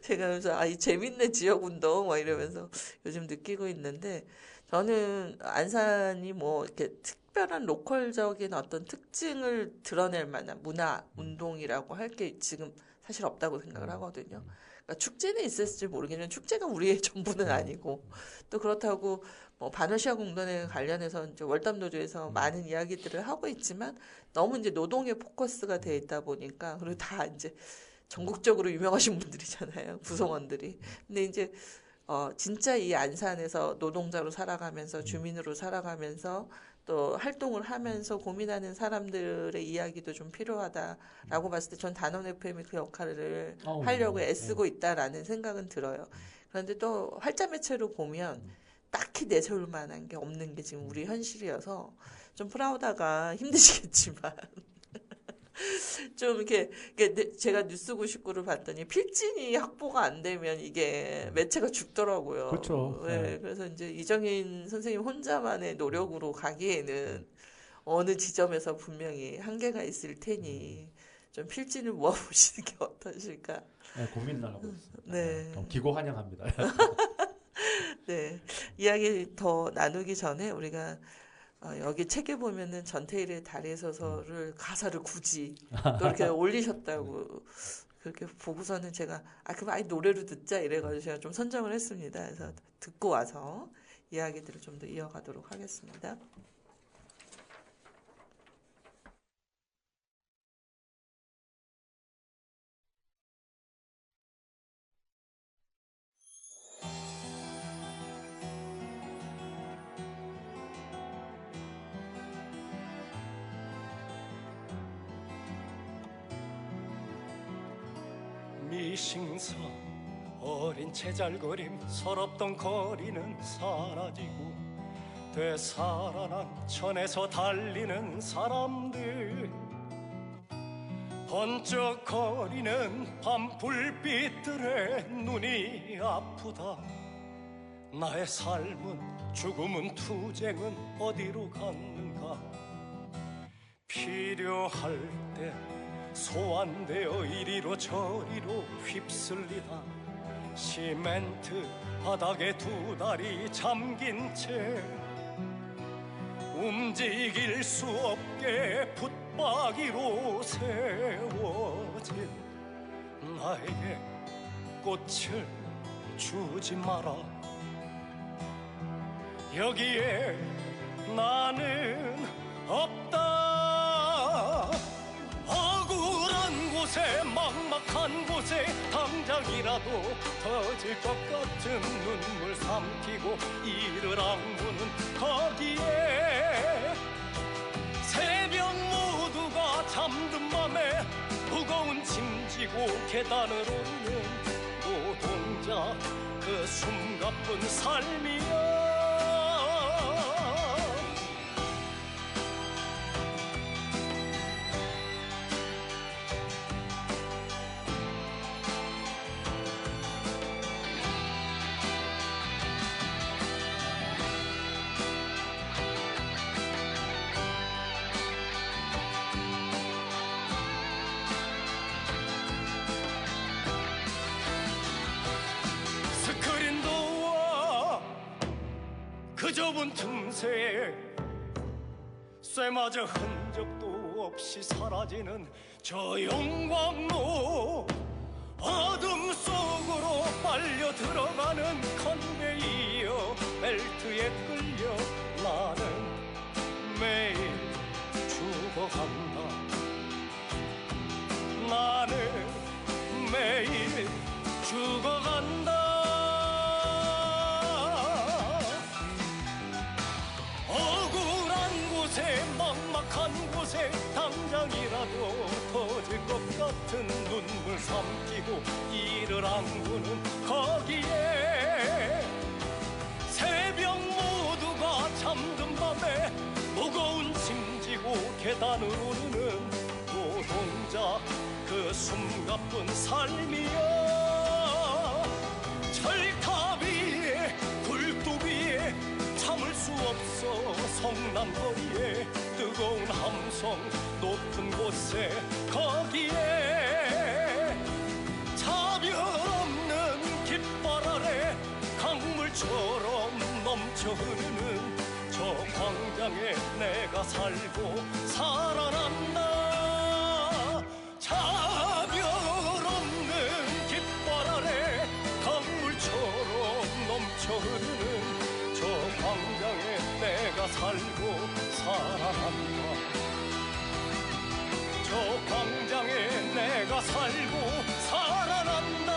제가 그래서 이 재밌네 지역운동 막 이러면서 요즘 느끼고 있는데 저는 안산이 뭐 이렇게 특별한 로컬적인 어떤 특징을 드러낼 만한 문화 운동이라고 할 게 지금 사실 없다고 생각을 하거든요. 그러니까 축제는 있을지 모르겠지만 축제가 우리의 전부는 아니고 또 그렇다고 뭐 반월시아 공단에 관련해서 이제 월담노조에서 많은 이야기들을 하고 있지만 너무 이제 노동에 포커스가 돼 있다 보니까 그리고 다 이제 전국적으로 유명하신 분들이잖아요. 구성원들이. 근데 이제 진짜 이 안산에서 노동자로 살아가면서 주민으로 살아가면서 또 활동을 하면서 고민하는 사람들의 이야기도 좀 필요하다라고 봤을 때 전 단원 FM이 그 역할을 하려고 애쓰고 있다라는 생각은 들어요. 그런데 또 활자 매체로 보면 딱히 내세울 만한 게 없는 게 지금 우리 현실이어서 좀 프라우다가 힘드시겠지만 좀 이렇게 제가 뉴스 99를 봤더니 필진이 확보가 안 되면 이게 매체가 죽더라고요. 그렇죠. 네, 그래서 이제 이정인 선생님 혼자만의 노력으로 가기에는 어느 지점에서 분명히 한계가 있을 테니 좀 필진을 모아보시는 게 어떠실까? 네, 고민을 하고 있습니다. 네. 기고 환영합니다. 네, 이야기 더 나누기 전에 우리가 여기 책에 보면은 전태일의 다리에 서서를 가사를 굳이 또 이렇게 올리셨다고 그렇게 보고서는 제가 그럼 아예 노래로 듣자 이래가지고 제가 좀 선정을 했습니다. 그래서 듣고 와서 이야기들을 좀 더 이어가도록 하겠습니다. 미싱사 어린 제잘거림 서럽던 거리는 사라지고 되살아난 천에서 달리는 사람들 번쩍거리는 밤 불빛들의 눈이 아프다. 나의 삶은 죽음은 투쟁은 어디로 갔는가. 필요할 때 소환되어 이리로 저리로 휩쓸리다. 시멘트 바닥에 두 다리 잠긴 채 움직일 수 없게 붙박이로 세워진 나에게 꽃을 주지 마라. 여기에 나는 없다. 억울한 곳에 막막한 곳에 당장이라도 터질 것 같은 눈물 삼키고 이를 악무는 거기에 새벽 모두가 잠든 맘에 무거운 짐지고 계단을 오르는 노동자 그 숨가쁜 삶이야. 그 좁은 틈새에 쇠마저 흔적도 없이 사라지는 저 용광로 어둠 속으로 빨려 들어가는 컨베이어 벨트에 끌려 나는 매일 죽어간다. 나는 매일 죽어간다. 심장이라도 터질 것 같은 눈물 삼키고 이를 안고는 거기에 새벽 모두가 잠든 밤에 무거운 짐 지고 계단을 오르는 노동자 그 숨가쁜 삶이야. 철탑 위에 굴뚝 위에 참을 수 없어 성남거리에 뜨거운 함성 높은 곳에 거기에 차별 없는 깃발 아래 강물처럼 넘쳐 흐르는 저 광장에 내가 살고 살아난다. 차별 없는 깃발 아래 강물처럼 넘쳐 흐르는 저 광장에 내가 살고 살아난다. 저 광장에 내가 살고 살아난다.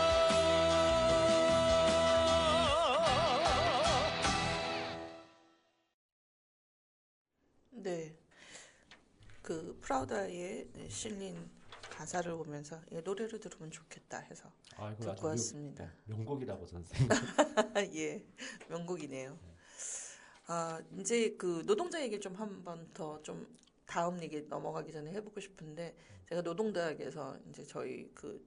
네, 그 프라우다에 실린 가사를 보면서 이 노래를 들으면 좋겠다 해서 이거 듣고 왔습니다. 명곡이라고 선생님. 예, 명곡이네요. 이제 그 노동자 얘기 좀 한 번 더 좀 다음 얘기 넘어가기 전에 해보고 싶은데 제가 노동대학에서 이제 저희 그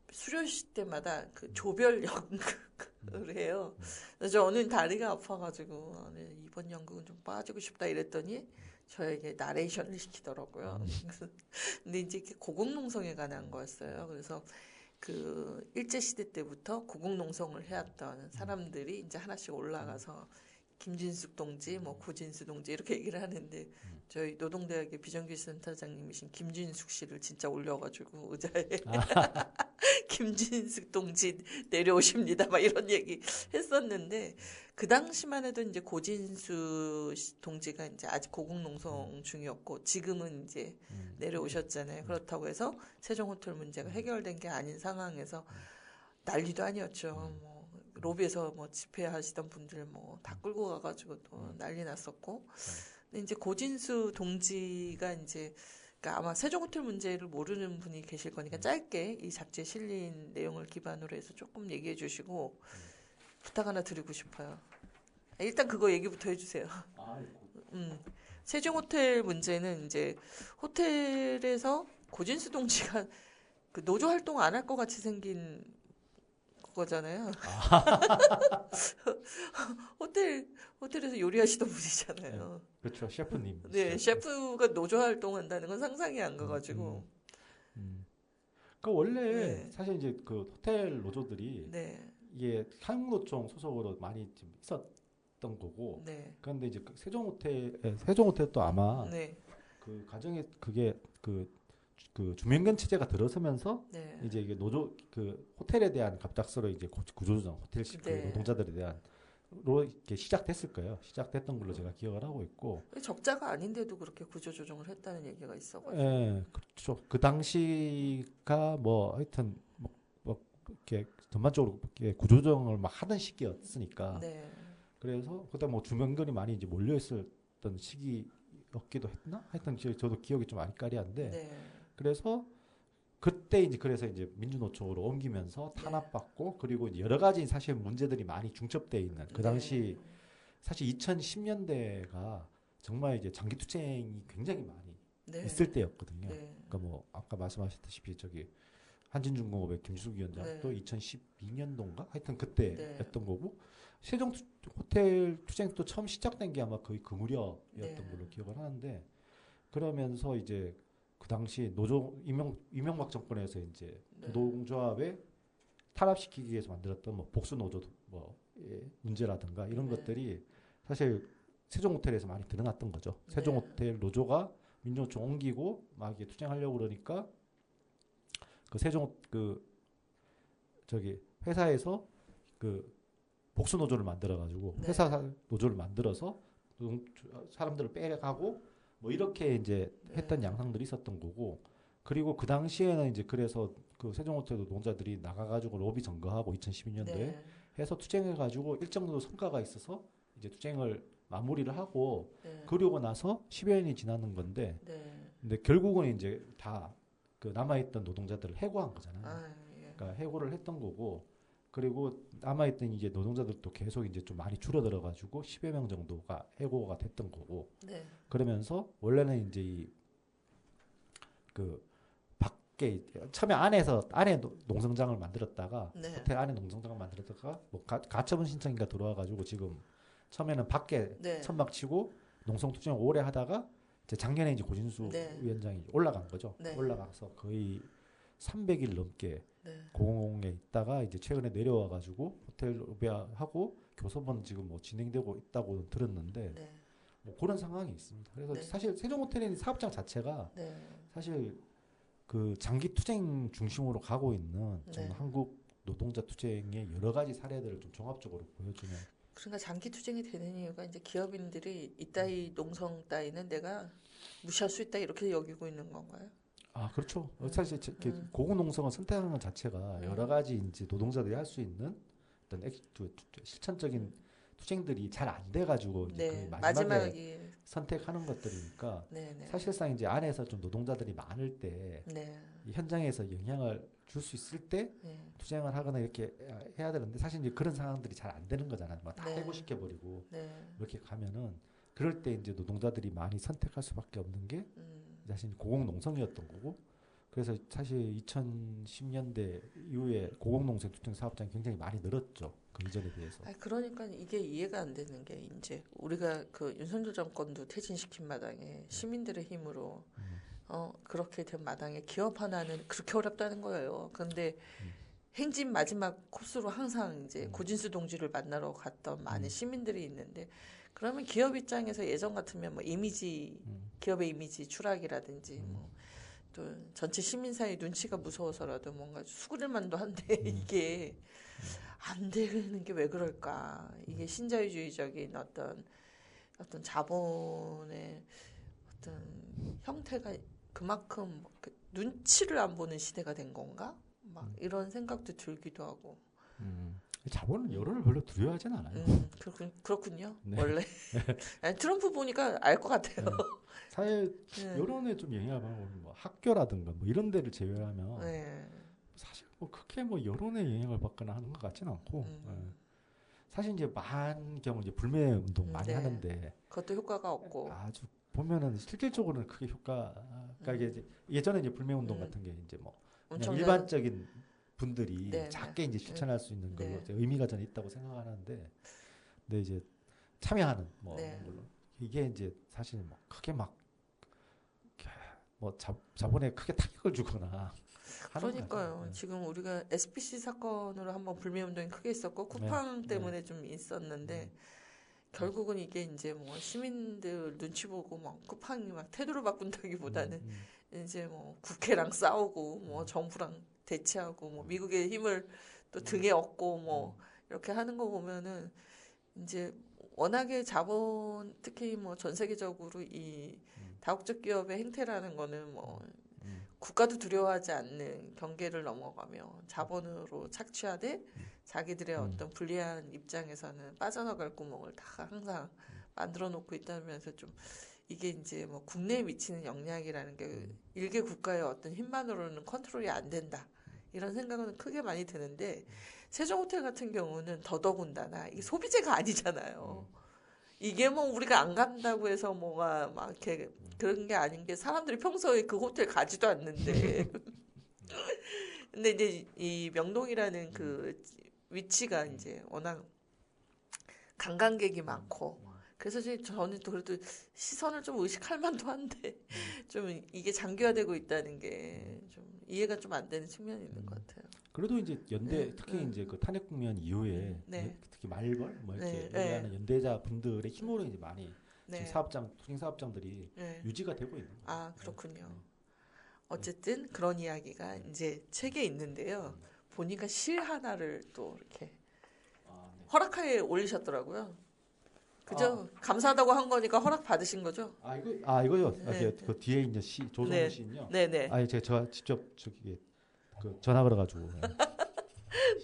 수료시 때마다 그 조별 연극을 해요. 그래서 저는 다리가 아파가지고 이번 연극은 좀 빠지고 싶다 이랬더니 저에게 나레이션을 시키더라고요. 근데 이제 고국농성에 관한 거였어요. 그래서 그 일제시대 때부터 고국농성을 해왔던 사람들이 이제 하나씩 올라가서 김진숙 동지, 뭐 고진수 동지 이렇게 얘기를 하는데 저희 노동대학의 비정규센터장님이신 김진숙 씨를 진짜 올려가지고 의자에 김진숙 동지 내려오십니다. 막 이런 얘기 했었는데 그 당시만 해도 이제 고진수 동지가 이제 아직 고국농성 중이었고 지금은 이제 내려오셨잖아요. 그렇다고 해서 세종호텔 문제가 해결된 게 아닌 상황에서 난리도 아니었죠. 뭐 로비에서 뭐 집회하시던 분들 뭐 다 끌고 가가지고 또 난리 났었고. 근데 이제 고진수 동지가 이제 그러니까 아마 세종호텔 문제를 모르는 분이 계실 거니까 짧게 이 잡지에 실린 내용을 기반으로 해서 조금 얘기해 주시고 부탁 하나 드리고 싶어요. 일단 그거 얘기부터 해주세요. 세종호텔 문제는 이제 호텔에서 고진수 동지가 그 노조 활동 안 할 것 같이 생긴 거잖아요. 호텔에서 요리하시던 분이잖아요. 네, 그렇죠, 셰프님. 네, 셰프가 노조 활동한다는 건 상상이 안 가가지고. 그 원래 네. 사실 이제 그 호텔 노조들이 네, 이게 한국노총 소속으로 많이 좀 있었던 거고. 네, 그런데 이제 그 세종호텔도 아마 네, 그 가정에 그게 그 주민권 체제가 들어서면서 네. 이제 이게 노조 그 호텔에 대한 갑작스러운 이제 구조조정, 호텔 그 네. 노동자들에 대한 로 이렇게 시작됐을 거예요. 시작됐던 걸로 제가 기억을 하고 있고. 적자가 아닌데도 그렇게 구조조정을 했다는 얘기가 있어가지고. 예, 그렇죠. 그 당시가 뭐 하여튼 뭐 이렇게 전반적으로 이렇게 구조조정을 막 하던 시기였으니까. 네, 그래서 그때 뭐 주민권이 많이 이제 몰려 있었던 시기였기도 했나? 하여튼 저도 기억이 좀 아리까리한데. 네, 그래서 그때 이제 그래서 이제 민주노총으로 옮기면서 탄압받고 그리고 이제 여러 가지 사실 문제들이 많이 중첩돼 있는 그 당시 사실 2010년대가 정말 이제 장기 투쟁이 굉장히 많이 네. 있을 때였거든요. 네. 그러니까 뭐 아까 말씀하셨다시피 저기 한진중공업의 김수숙 위원장도 네. 2012년도인가 하여튼 그때였던 네. 거고 세종 호텔 투쟁도 처음 시작된 게 아마 거의 그 무렵이었던 네. 걸로 기억을 하는데 그러면서 이제 그 당시 노조 이명박 정권에서 이제 네. 노동조합에 탄압시키기 위해서 만들었던 뭐 복수 노조 뭐 문제라든가 이런 네. 것들이 사실 세종호텔에서 많이 드러났던 거죠. 네. 세종호텔 노조가 민주노총 옮기고 막 이게 투쟁하려고 그러니까 그 저기 회사에서 그 복수 노조를 만들어 가지고 네. 회사 노조를 만들어서 사람들을 빼가고 뭐 이렇게 이제 했던 양상들이 있었던 거고 그리고 그 당시에는 이제 그래서 그 세종호텔 노동자들이 나가가지고 로비 점거하고 2012년도에 네. 해서 투쟁해가지고 일정 정도 성과가 있어서 이제 투쟁을 마무리를 하고 네. 그러고 나서 10여 년이 지나는 건데 네. 근데 결국은 이제 다 그 남아있던 노동자들을 해고한 거잖아요. 아, 예. 그러니까 해고를 했던 거고 그리고 남아있던 이제 노동자들도 계속 이제 좀 많이 줄어들어 가지고 10여 명 정도가 해고가 됐던 거고 네. 그러면서 원래는 이제 이 그 밖에 처음에 안에 농성장을 만들었다가 네. 호텔 안에 농성장을 만들었다가 뭐 가처분 신청인가 들어와 가지고 지금 처음에는 밖에 네. 천막 치고 농성 투쟁을 오래 하다가 이제 작년에 이제 고진수 네. 위원장이 올라간 거죠. 네. 올라가서 거의 300일 넘게 네. 공공에 있다가 이제 최근에 내려와 가지고 호텔 로비하고 교섭은 지금 뭐 진행되고 있다고 들었는데 네. 뭐 그런 상황이 있습니다. 그래서 네. 사실 세종호텔의 사업장 자체가 네. 사실 그 장기 투쟁 중심으로 가고 있는 좀 네. 한국 노동자 투쟁의 여러 가지 사례들을 좀 종합적으로 보여주는 그러니까 장기 투쟁이 되는 이유가 이제 기업인들이 이따위 농성 따위는 내가 무시할 수 있다 이렇게 여기고 있는 건가요? 아 그렇죠. 사실 이렇게 고공농성을 선택하는 것 자체가 여러 가지 이제 노동자들이 할 수 있는 어떤 실천적인 투쟁들이 잘 안 돼가지고 이제 네. 그 마지막에 마지막에 선택하는 것들이니까 네. 네. 사실상 이제 안에서 좀 노동자들이 많을 때 네. 이 현장에서 영향을 줄 수 있을 때 네. 투쟁을 하거나 이렇게 해야 되는데 사실 이제 그런 상황들이 잘 안 되는 거잖아요. 막 다 네. 해고시켜버리고 네. 이렇게 가면은 그럴 때 이제 노동자들이 많이 선택할 수밖에 없는 게 사실 고공농성이었던 거고 그래서 사실 2010년대 이후에 고공농성 투쟁 사업장이 굉장히 많이 늘었죠. 그 이전에 비해서. 아 그러니까 이게 이해가 안 되는 게 이제 우리가 그 윤석열 정권도 퇴진시킨 마당에 시민들의 힘으로 그렇게 된 마당에 기업 하나는 그렇게 어렵다는 거예요. 그런데 행진 마지막 코스로 항상 이제 고진수 동지를 만나러 갔던 많은 시민들이 있는데 그러면 기업 입장에서 예전 같으면 뭐 이미지 기업의 이미지 추락이라든지 뭐 또 전체 시민사회 눈치가 무서워서라도 뭔가 수그릴 만도 한데 이게 안 되는 게 왜 그럴까? 이게 신자유주의적인 어떤 자본의 어떤 형태가 그만큼 눈치를 안 보는 시대가 된 건가? 막 이런 생각도 들기도 하고. 자본은 여론을 별로 두려워하진 않아요. 그렇군요. 네. 원래 아니, 트럼프 보니까 알 것 같아요. 네. 사실 네. 여론에 좀 영향을 받는 뭐 학교라든가 뭐 이런 데를 제외하면 네. 사실 뭐 크게 뭐 여론에 영향을 받거나 하는 것 같지는 않고 네. 사실 이제 많은 경우 이제 불매 운동 많이 네. 하는데 그것도 효과가 없고. 아주 보면은 실질적으로는 크게 효과가 이게 예전에 이제 불매 운동 같은 게 이제 뭐 그냥 엄청난- 일반적인 분들이 네, 작게 이제 실천할 수 있는 걸로 네. 이제 의미가 저는 있다고 생각하는데 근데 이제 참여하는 뭐 네. 이런 걸로 이게 이제 사실 뭐 크게 막 뭐 자본에 크게 타격을 주거나 하는 것 그러니까요. 같아요. 네. 지금 우리가 SPC 사건으로 한번 불매 운동이 크게 있었고 쿠팡 네. 때문에 좀 있었는데 결국은 이게 이제 뭐 시민들 눈치 보고 막 쿠팡이 막 태도를 바꾼다기보다는 이제 뭐 국회랑 싸우고 뭐 정부랑 대치하고 뭐 미국의 힘을 또 등에 업고 뭐 이렇게 하는 거 보면은 이제 워낙에 자본 특히 뭐 전 세계적으로 이 다국적 기업의 행태라는 거는 뭐 국가도 두려워하지 않는 경계를 넘어가며 자본으로 착취하되 자기들의 어떤 불리한 입장에서는 빠져나갈 구멍을 다 항상 만들어 놓고 있다면서 좀 이게 이제 뭐 국내에 미치는 영향이라는 게 일개 국가의 어떤 힘만으로는 컨트롤이 안 된다. 이런 생각은 크게 많이 드는데 세종호텔 같은 경우는 더더군다나 이게 소비재가 아니잖아요. 이게 뭐 우리가 안 간다고 해서 뭐가 막 이렇게 그런 게 아닌 게 사람들이 평소에 그 호텔 가지도 않는데 근데 이제 이 명동이라는 그 위치가 이제 워낙 관광객이 많고 그래서 저는 또 그래도 시선을 좀 의식할 만도 한데 좀 이게 장기화되고 있다는 게 좀 이해가 좀 안 되는 측면이 있는 것 같아요. 그래도 이제 연대 네. 특히 이제 그 탄핵 국면 이후에 네. 특히 말벌 뭐 이렇게 네. 얘기하는 연대자 분들의 힘으로 이제 많이 네. 지금 사업장 투쟁 사업장들이 네. 유지가 되고 있는 거예요. 아 그렇군요. 어쨌든 그런 이야기가 이제 책에 있는데요. 보니까 실 하나를 또 이렇게 네. 허락하에 올리셨더라고요. 그죠? 감사하다고 한 거니까 허락 받으신 거죠? 이거요. 네. 그 뒤에 이제 조성우 네. 시인요. 네네. 제가 직접 저기 그 전화 걸어가지고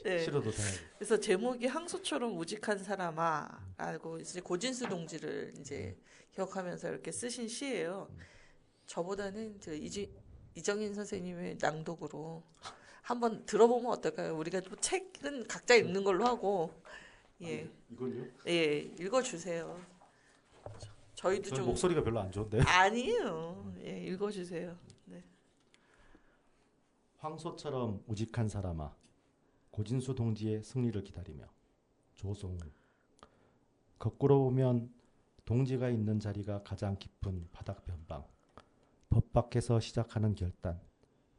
네. 싫어도 돼야지. 그래서 제목이 항소처럼 우직한 사람아라고 이제 고진수 동지를 이제 기억하면서 이렇게 쓰신 시예요. 저보다는 이정인 선생님의 낭독으로 한번 들어보면 어떨까요? 우리가 또 책은 각자 읽는 걸로 하고 예, 이걸요? 예, 읽어주세요. 저희도 저는 좀 목소리가 별로 안 좋은데. 아니에요. 예, 읽어주세요. 네. 황소처럼 우직한 사람아, 고진수 동지의 승리를 기다리며. 조성우. 거꾸로 보면 동지가 있는 자리가 가장 깊은 바닥 변방. 법 밖에서 시작하는 결단.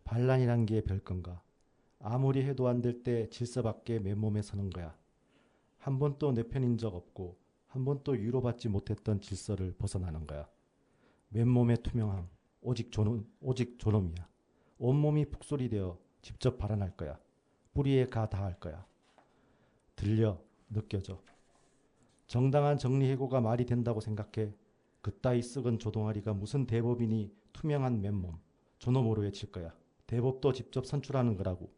반란이란 게 별건가. 아무리 해도 안 될 때 질서 밖에 맨몸에 서는 거야. 한 번도 내 편인 적 없고 한 번도 위로받지 못했던 질서를 벗어나는 거야. 맨몸의 투명함. 오직 존엄이야. 온몸이 북소리 되어 직접 발언할 거야. 뿌리에 가 닿을 거야. 들려, 느껴져. 정당한 정리해고가 말이 된다고 생각해. 그따위 썩은 조동아리가 무슨 대법이니 투명한 맨몸. 존엄으로 외칠 거야. 대법도 직접 선출하는 거라고.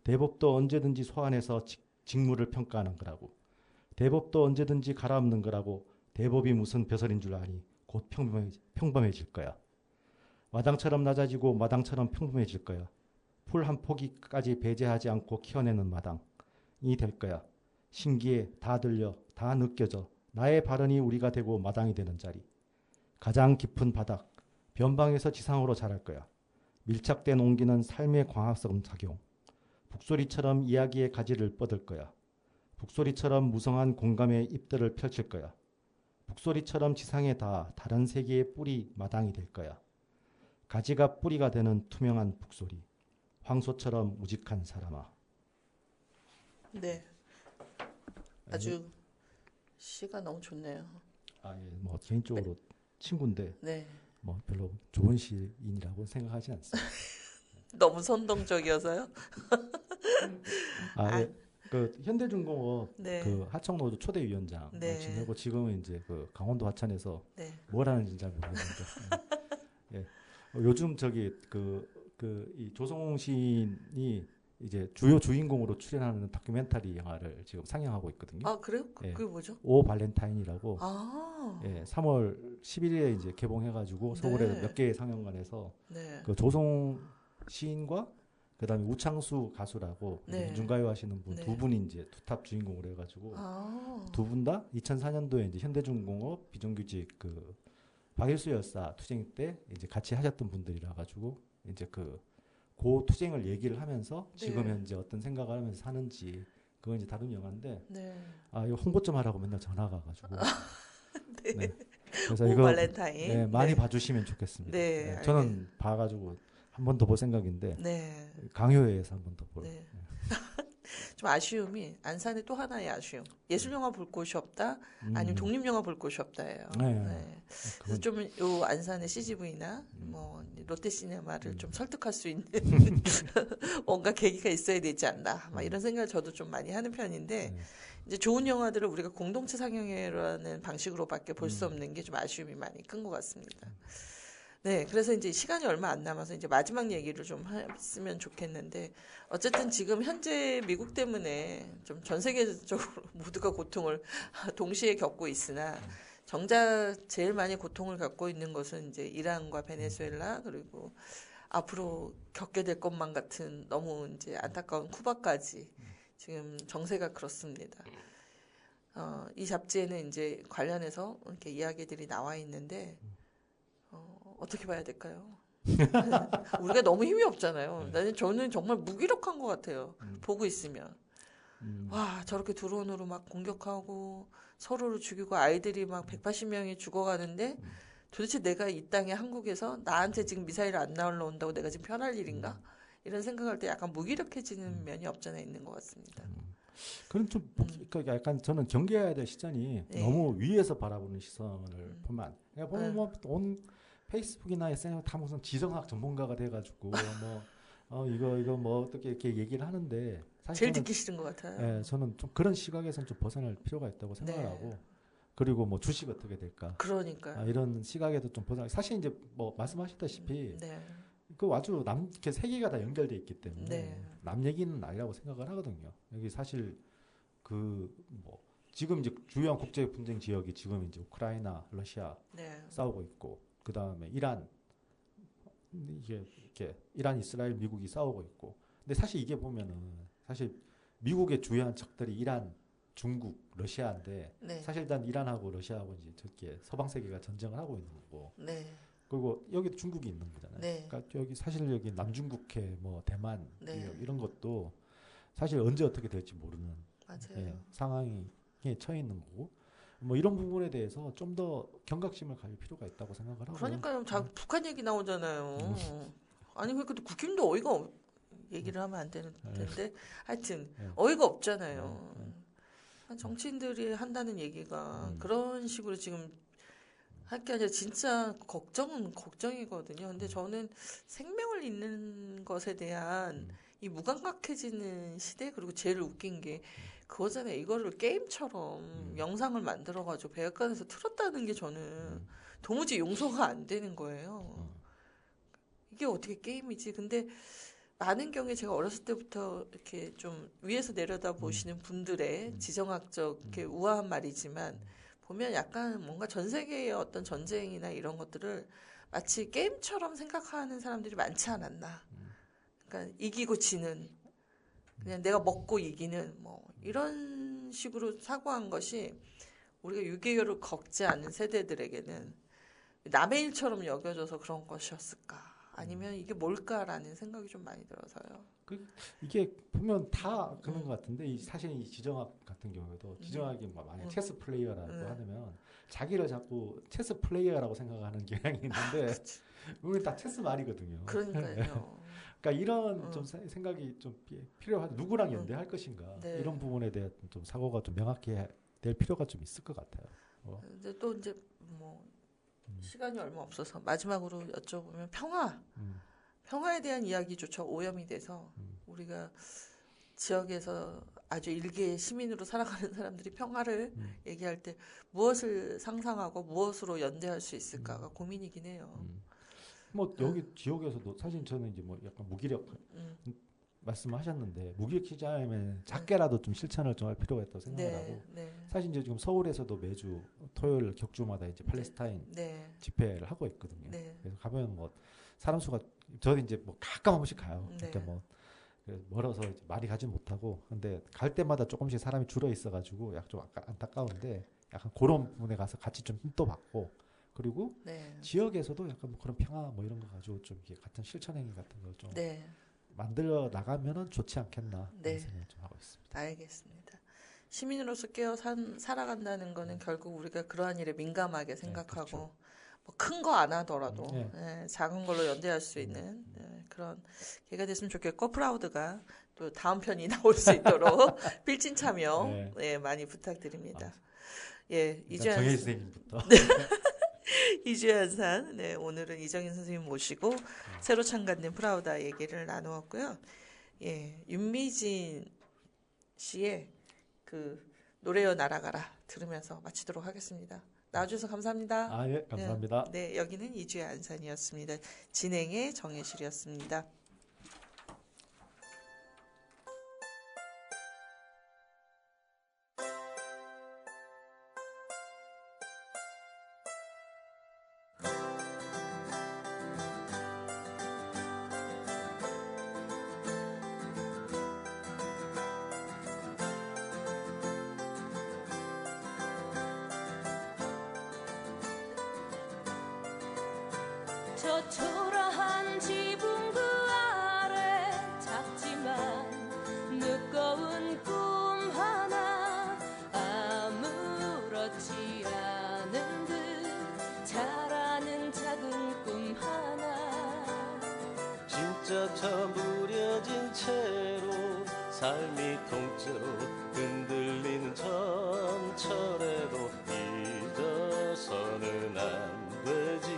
대법도 언제든지 소환해서 직무를 평가하는 거라고. 대법도 언제든지 갈아엎는 거라고. 대법이 무슨 벼슬인 줄 아니. 곧 평범해질 거야. 마당처럼 낮아지고 마당처럼 평범해질 거야. 풀 한 포기까지 배제하지 않고 키워내는 마당이 될 거야. 신기해, 다 들려, 다 느껴져. 나의 발언이 우리가 되고 마당이 되는 자리. 가장 깊은 바닥, 변방에서 지상으로 자랄 거야. 밀착된 온기는 삶의 광합성 작용. 북소리처럼 이야기의 가지를 뻗을 거야. 북소리처럼 무성한 공감의 잎들을 펼칠 거야. 북소리처럼 지상에 닿아 다른 세계의 뿌리 마당이 될 거야. 가지가 뿌리가 되는 투명한 북소리. 황소처럼 우직한 사람아. 네. 아주 시가 너무 좋네요. 아, 예. 뭐 개인적으로 친구인데 네. 뭐 별로 좋은 시인이라고 생각하지 않습니다. 너무 선동적이어서요. 아, 예. 그 현대중공업 네. 그 하청노조 초대 위원장 네. 지내고 지금은 이제 그 강원도 하천에서 네. 뭘 하는지 잘 모르겠는데. 예. 요즘 저기 이 조성웅 시인이 이제 주요 주인공으로 출연하는 다큐멘터리 영화를 지금 상영하고 있거든요. 아, 그래요? 예. 그게 뭐죠? 오 발렌타인이라고. 아. 예, 3월 11일에 이제 개봉해가지고 서울에 네. 몇 개의 상영관에서 네. 그 조성웅 시인과 그다음에 우창수 가수라고 네. 민중가요 하시는 분 네. 두 분이 이제 투탑 주인공으로 해가지고 아. 두 분 다 2004년도에 이제 현대중공업 비정규직 그 박일수 열사 투쟁 때 이제 같이 하셨던 분들이라 가지고 이제 그 투쟁을 얘기를 하면서 지금 네. 현재 어떤 생각을 하면서 사는지 그건 이제 다른 영화인데 네. 아 이거 홍보 좀 하라고 맨날 전화가 가지고 네. 네. 그래서 오 이거 발렌타인. 네, 많이 네. 봐주시면 좋겠습니다. 네, 저는 봐가지고 한 번 더 볼 생각인데 네. 강요회에서 한 번 더 볼. 네. 좀 아쉬움이 안산에 또 하나의 아쉬움. 예술 영화 볼 곳이 없다. 아니면 독립 영화 볼 곳이 없다예요. 네. 네. 그래서 좀 요 안산의 CGV나 뭐 롯데시네마를 좀 설득할 수 있는 뭔가 계기가 있어야 되지 않나. 막 이런 생각을 저도 좀 많이 하는 편인데 네. 이제 좋은 영화들을 우리가 공동체 상영회라는 방식으로밖에 볼 수 없는 게 좀 아쉬움이 많이 큰 것 같습니다. 네, 그래서 이제 시간이 얼마 안 남아서 이제 마지막 얘기를 좀 했으면 좋겠는데, 어쨌든 지금 현재 미국 때문에 좀 전 세계적으로 모두가 고통을 동시에 겪고 있으나, 정작 제일 많이 고통을 갖고 있는 것은 이제 이란과 베네수엘라, 그리고 앞으로 겪게 될 것만 같은 너무 이제 안타까운 쿠바까지 지금 정세가 그렇습니다. 이 잡지에는 이제 관련해서 이렇게 이야기들이 나와 있는데, 어떻게 봐야 될까요? 우리가 너무 힘이 없잖아요. 저는 정말 무기력한 것 같아요. 보고 있으면. 와, 저렇게 드론으로 막 공격하고 서로를 죽이고 아이들이 막 180명이 죽어가는데 도대체 내가 이 땅에 한국에서 나한테 지금 미사일 안 날라온다고 내가 지금 편할 일인가? 이런 생각할 때 약간 무기력해지는 면이 없잖아 있는 것 같습니다. 그런 좀 그러니까 약간 저는 경계해야 될 시선이 네. 너무 위에서 바라보는 시선을 보면 그냥 보면 뭐 온 페이스북이나 SNS 다 무슨 지정학 전문가가 돼가지고 뭐 이거 뭐 어떻게 이렇게 얘기를 하는데 사실 제일 저는, 듣기 싫은 것 같아요. 예, 저는 좀 그런 시각에서는 좀 벗어날 필요가 있다고 생각을 네. 하고 그리고 뭐 주식 어떻게 될까 그러니까요. 이런 시각에도 좀 벗어나 사실 이제 뭐 말씀하셨다시피 네. 그 아주 이렇게 세계가 다 연결돼 있기 때문에 네. 남 얘기는 아니라고 생각을 하거든요. 여기 사실 그 뭐 지금 이제 주요한 국제 분쟁 지역이 지금 이제 우크라이나, 러시아 네. 싸우고 있고 그 다음에 이란 이게 이렇게 이란, 이스라엘, 미국이 싸우고 있고. 근데 사실 이게 보면은 사실 미국의 주요한 적들이 이란, 중국, 러시아인데 네. 사실 일단 이란하고 러시아하고 이제 저렇게 서방 세계가 전쟁을 하고 있는 거고. 네. 그리고 여기도 중국이 있는 거잖아요. 네. 그러니까 여기 사실 여기 남중국해, 뭐 대만 네. 이런 것도 사실 언제 어떻게 될지 모르는 맞아요. 상황에 처해 있는 거고. 뭐 이런 부분에 대해서 좀 더 경각심을 가질 필요가 있다고 생각을 하고. 그러니까요. 자꾸 북한 얘기 나오잖아요. 아니 왜 그래도 국힘도 얘기를 하면 안 되는 텐데 하여튼 네. 어이가 없잖아요. 정치인들이 한다는 얘기가 그런 식으로 지금 할 게 아니라 진짜 걱정은 걱정이거든요. 근데 저는 생명을 잃는 것에 대한 이 무감각해지는 시대, 그리고 제일 웃긴 게 그거잖아요. 이거를 게임처럼 영상을 만들어가지고 백악관에서 틀었다는 게 저는 도무지 용서가 안 되는 거예요. 이게 어떻게 게임이지? 근데 많은 경우에 제가 어렸을 때부터 이렇게 좀 위에서 내려다 보시는 분들의 지정학적 이렇게 우아한 말이지만 보면 약간 뭔가 전 세계의 어떤 전쟁이나 이런 것들을 마치 게임처럼 생각하는 사람들이 많지 않았나. 그러니까 이기고 지는, 그냥 내가 먹고 이기는 뭐 이런 식으로 사고한 것이 우리가 6.25를 겪지 않은 세대들에게는 남의 일처럼 여겨져서 그런 것이었을까? 아니면 이게 뭘까라는 생각이 좀 많이 들어서요. 이게 보면 다 그런 것 같은데 사실 이 지정학 같은 경우에도 지정학이 뭐 만약 체스 플레이어라고 하면 자기를 자꾸 체스 플레이어라고 생각하는 경향이 있는데 우리 다 체스 말이거든요. 그러니까요. 그러니까 이런 좀 생각이 좀 필요하다. 누구랑 연대할 것인가 네. 이런 부분에 대한 좀 사고가 좀 명확히 될 필요가 좀 있을 것 같아요. 근데 또 이제 뭐 시간이 얼마 없어서 마지막으로 여쭤보면 평화에 대한 이야기조차 오염이 돼서 우리가 지역에서 아주 일개 시민으로 살아가는 사람들이 평화를 얘기할 때 무엇을 상상하고 무엇으로 연대할 수 있을까가 고민이긴 해요. 뭐 여기 지역에서도 사실 저는 이제 뭐 약간 무기력 말씀하셨는데 무기력 시장에는 작게라도 좀 실천을 좀 할 필요가 있다고 생각을 하고 사실 이제 지금 서울에서도 매주 토요일 격주마다 이제 팔레스타인 집회를 하고 있거든요. 그래서 가면 뭐 사람 수가 저도 이제 뭐 가끔 한 번씩 가요. 그러니까 뭐 멀어서 이제 많이 가진 못하고 근데 갈 때마다 조금씩 사람이 줄어 있어가지고 약간 좀 안타까운데 약간 그런 부분에 가서 같이 좀 힘도 받고 그리고 지역에서도 약간 뭐 그런 평화 뭐 이런 거 가지고 좀 이렇게 같은 실천 행위 같은 걸 좀 만들어 나가면은 좋지 않겠나 그런 생각을 좀 하고 있습니다. 알겠습니다. 시민으로서 깨어 살아간다는 거는 결국 우리가 그러한 일에 민감하게 생각하고 그렇죠. 뭐 큰 거 안 하더라도 작은 걸로 연대할 수 있는 그런 계기가 됐으면 좋겠고 프라우드가 또 다음 편이 나올 수 있도록 필진 참여 많이 부탁드립니다. 이주연 선생님부터. 이주연산 오늘은 이정인 선생님 모시고 새로 창간된 프라우다 얘기를 나누었고요. 윤미진 씨의 그 노래여 날아가라 들으면서 마치도록 하겠습니다. 나와주셔서 감사합니다. 감사합니다. 여기는 이주의 안산이었습니다. 진행의 정혜실이었습니다. 저 초라한 지붕 그 아래 작지만 무거운 꿈 하나 아무렇지 않은 듯 자라는 작은 꿈 하나 진짜 처무려진 채로 삶이 통째로 흔들리는 전철에도 잊어서는 안 되지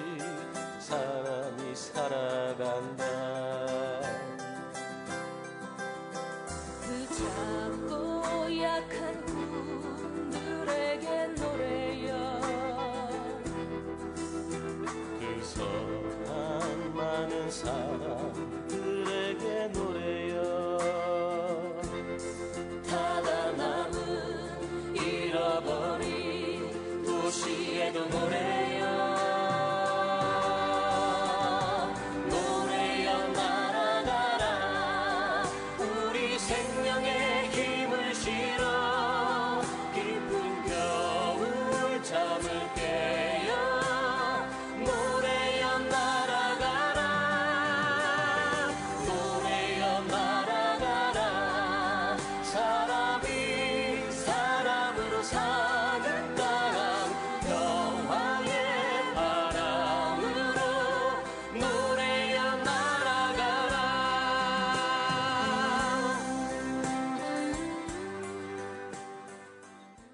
사람이 살아간다 그 작고 약한 꿈들에게 노래여 그 선한 많은 사람